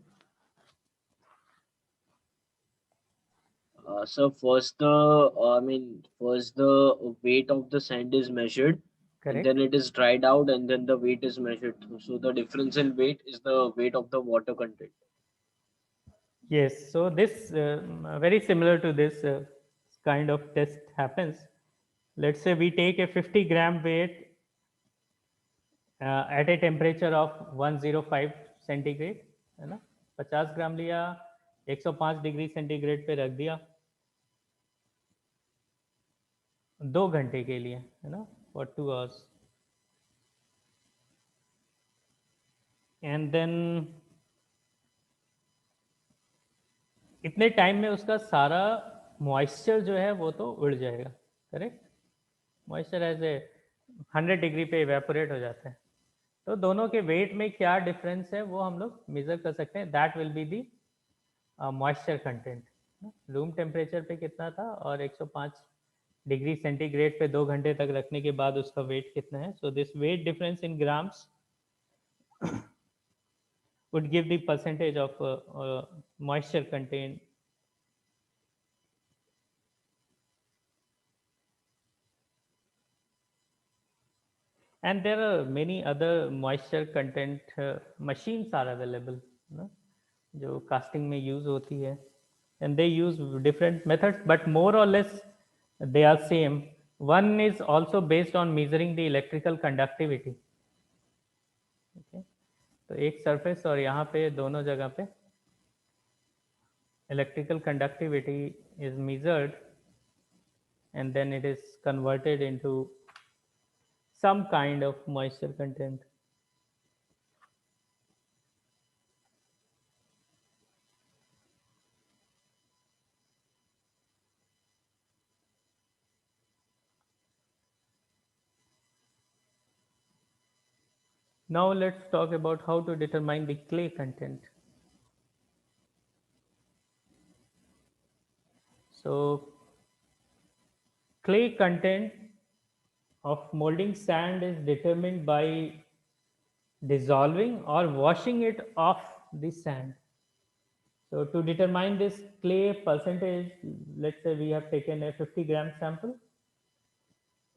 So first the weight of the sand is measured. Correct. And then it is dried out and then the weight is measured. So the difference in weight is the weight of the water content. Yes, so this very similar to this kind of test happens. Let's say we take a 50-gram weight at a temperature of 105 centigrade है ना. 50 ग्राम लिया 105 degree centigrade पे रख दिया 2 घंटे के लिए है ना, for 2 hours. एंड देन इतने टाइम में उसका सारा मॉइस्चर जो है वो तो उड़ जाएगा. Correct. Moisture as a 100 degree पे इवेपोरेट हो जाता है. तो दोनों के वेट में क्या डिफरेंस है वो हम लोग मेजर कर सकते हैं. That will be the moisture content. Room temperature पे कितना था और 105 डिग्री सेंटीग्रेड पे 2 घंटे तक रखने के बाद उसका वेट कितना है. So this wait difference in grams would give the percentage of moisture contained. And there are many other moisture content machines are available, no? जो casting में use होती है, and they use different methods, but more or less they are same. One is also based on measuring the electrical conductivity. Okay. तो एक surface और यहाँ पे दोनों जगह पे electrical conductivity is measured and then it is converted into some kind of moisture content. Now let's talk about how to determine the clay content. So clay content of molding sand is determined by dissolving or washing it off the sand. So to determine this clay percentage, let's say we have taken a 50-gram sample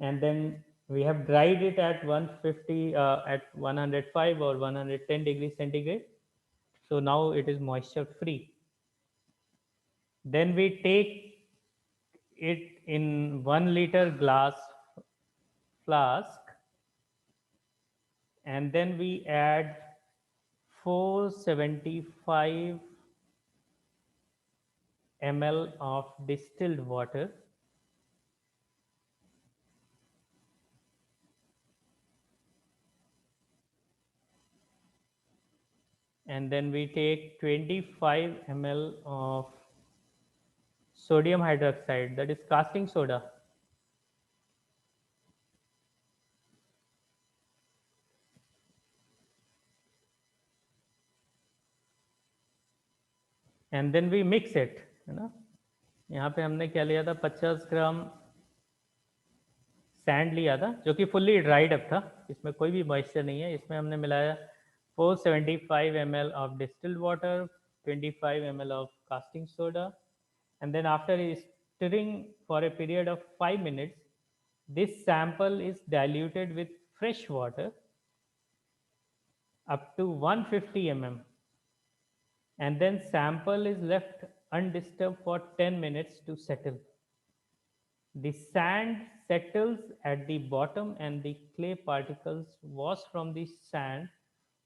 and then we have dried it at 150 at 105 or 110 degrees centigrade. So now it is moisture free. Then we take it in 1 liter glass flask, and then we add 475 ml of distilled water, and then we take 25 ml of sodium hydroxide, that is casting soda, and then we mix it, है ना. यहाँ पे हमने क्या लिया था, 50 ग्राम sand लिया था जो कि फुल्ली ड्राइड अप था, इसमें कोई भी मॉइस्चर नहीं है. इसमें हमने मिलाया 475 ml of distilled water, 25 ml of casting soda, and then after stirring for a period of 5 minutes, this sample is diluted with fresh water up to 150 mm, and then sample is left undisturbed for 10 minutes to settle. The sand settles at the bottom and the clay particles washed from the sand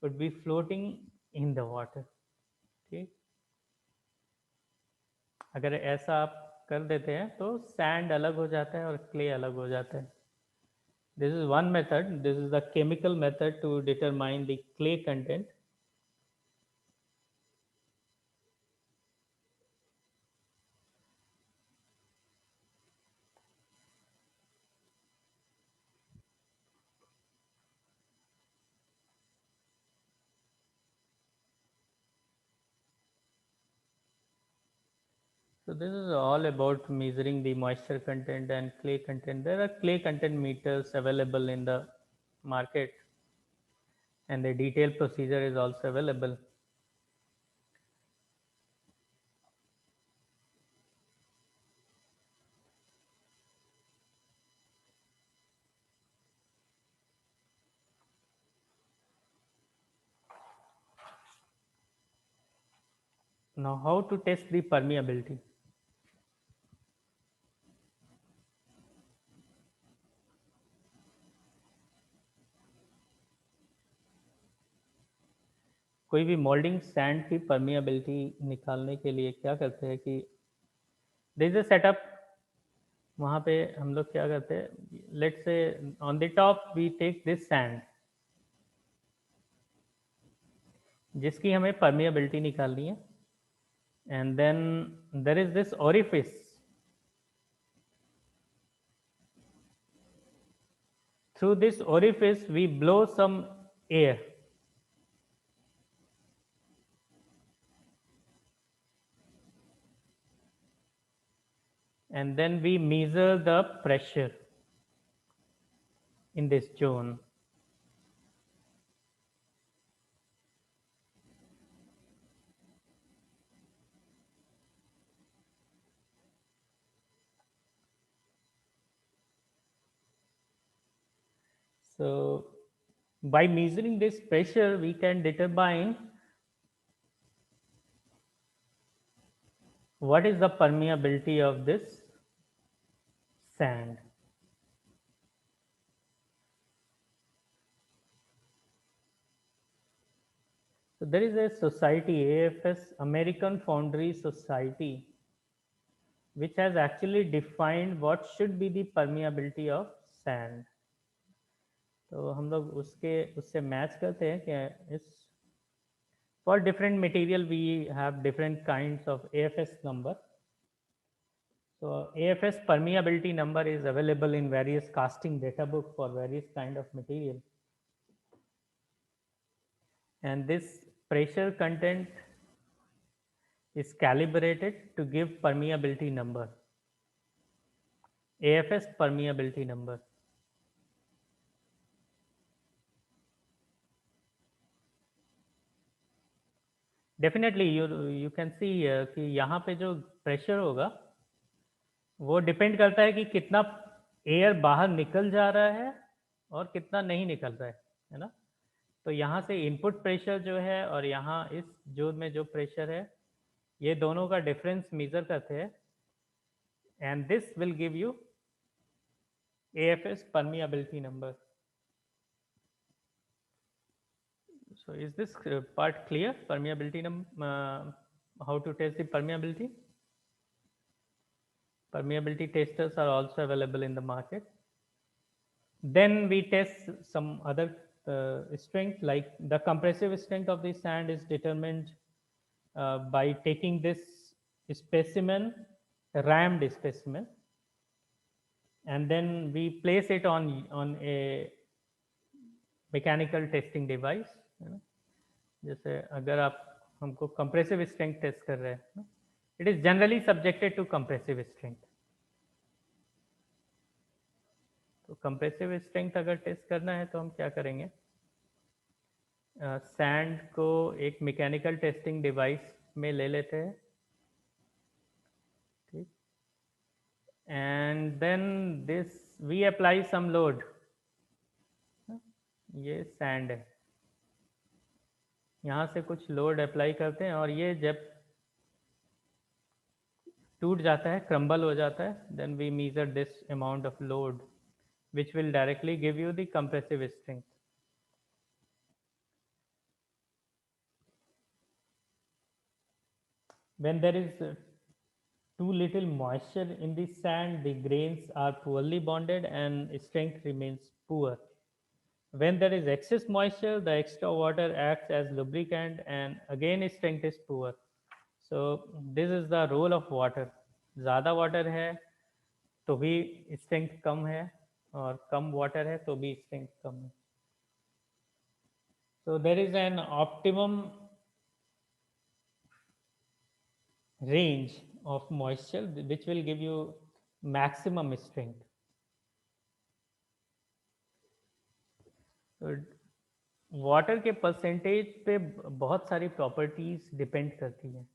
would be floating in the water. ठीक, अगर ऐसा आप कर देते हैं तो sand अलग हो जाता है और क्ले अलग हो जाता है. This is one method. This is the chemical method to determine the clay content. So this is all about measuring the moisture content and clay content. There are clay content meters available in the market, and the detailed procedure is also available. Now, how to test the permeability? कोई भी moulding sand की permeability निकालने के लिए क्या करते हैं कि देयर इज अ सेटअप. वहाँ पे हम लोग क्या करते हैं, let's say on the top we take this sand जिसकी हमें परमिएबिलिटी निकालनी है, and then there is this orifice. Through this orifice we blow some air, and then we measure the pressure in this zone. So by measuring this pressure we can determine what is the permeability of this sand. So there is a society, AFS, American Foundry Society, which has actually defined what should be the permeability of sand. तो हम लोग उससे match करते हैं कि इस for different material we have different kinds of AFS number. So AFS permeability number is available in various casting data book for various kind of material. And this pressure content is calibrated to give permeability number, AFS permeability number. Definitely you can see कि यहाँ पे जो pressure होगा वो depend करता है कि कितना एयर बाहर निकल जा रहा है और कितना नहीं निकल रहा है ना. तो यहाँ से इनपुट प्रेशर जो है और यहाँ इस जोन में जो प्रेशर है ये दोनों का डिफरेंस मेजर करते हैं, and this will give you AFS permeability number. So is this part clear? Permeability how to test the permeability? Permeability testers are also available in the market. Then we test some other strength, like the compressive strength of the sand is determined by taking this specimen, rammed specimen, and then we place it on a mechanical testing device, है ना. जैसे अगर आप हमको compressive strength test कर रहे हैं, it is generally subjected to compressive strength. तो कंप्रेसिव स्ट्रेंथ अगर टेस्ट करना है तो हम क्या करेंगे, सैंड को एक मैकेनिकल टेस्टिंग डिवाइस में ले लेते हैं, ठीक, and then this we apply some load. ये सैंड है, यहाँ से कुछ लोड अप्लाई करते हैं और ये जब टूट जाता है, क्रम्बल हो जाता है, then we measure this amount of load which will directly give you the compressive strength. When there is too little moisture in the sand, the grains are poorly bonded and strength remains poor. When there is excess moisture, the extra water acts as lubricant and again strength is poor. So this is the role of water. ज़्यादा water है तो भी strength कम है, और कम water है तो भी strength कम है. So there is an optimum range of moisture which will give you maximum strength. So water के परसेंटेज पे बहुत सारी प्रॉपर्टीज डिपेंड करती हैं,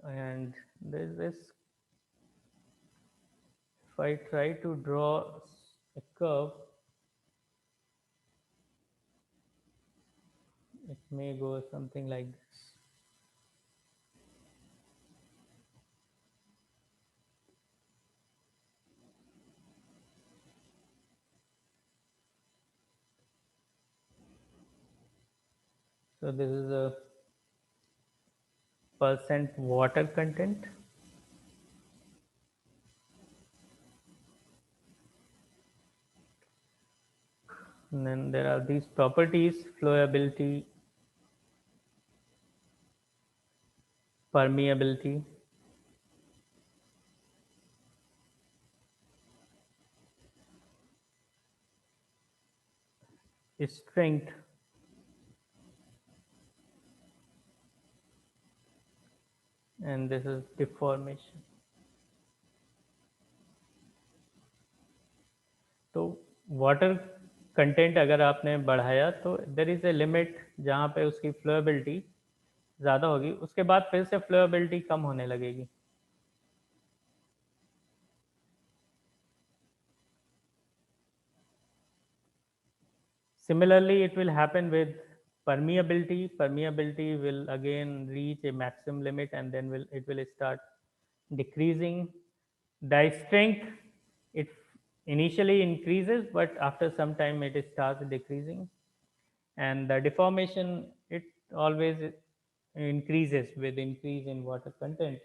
and this if I try to draw a curve, it may go something like this. So this is a percent water content. And then there are these properties: flowability, permeability, strength, and this is deformation. तो water content अगर आपने बढ़ाया तो there is a limit जहाँ पे उसकी flowability ज़्यादा होगी, उसके बाद फिर से फ्लोएबिलिटी कम होने लगेगी. Similarly, it will happen with permeability. Permeability will again reach a maximum limit and then it will start decreasing. The strength, it initially increases, but after some time it starts decreasing. And the deformation, it always increases with increase in water content.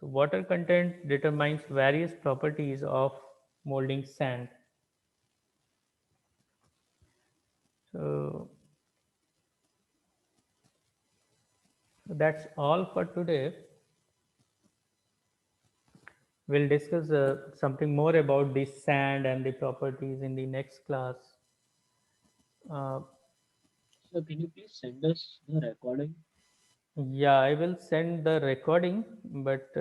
So water content determines various properties of molding sand. So that's all for today. We'll discuss something more about the sand and the properties in the next class. So can you please send us the recording? Yeah, I will send the recording, but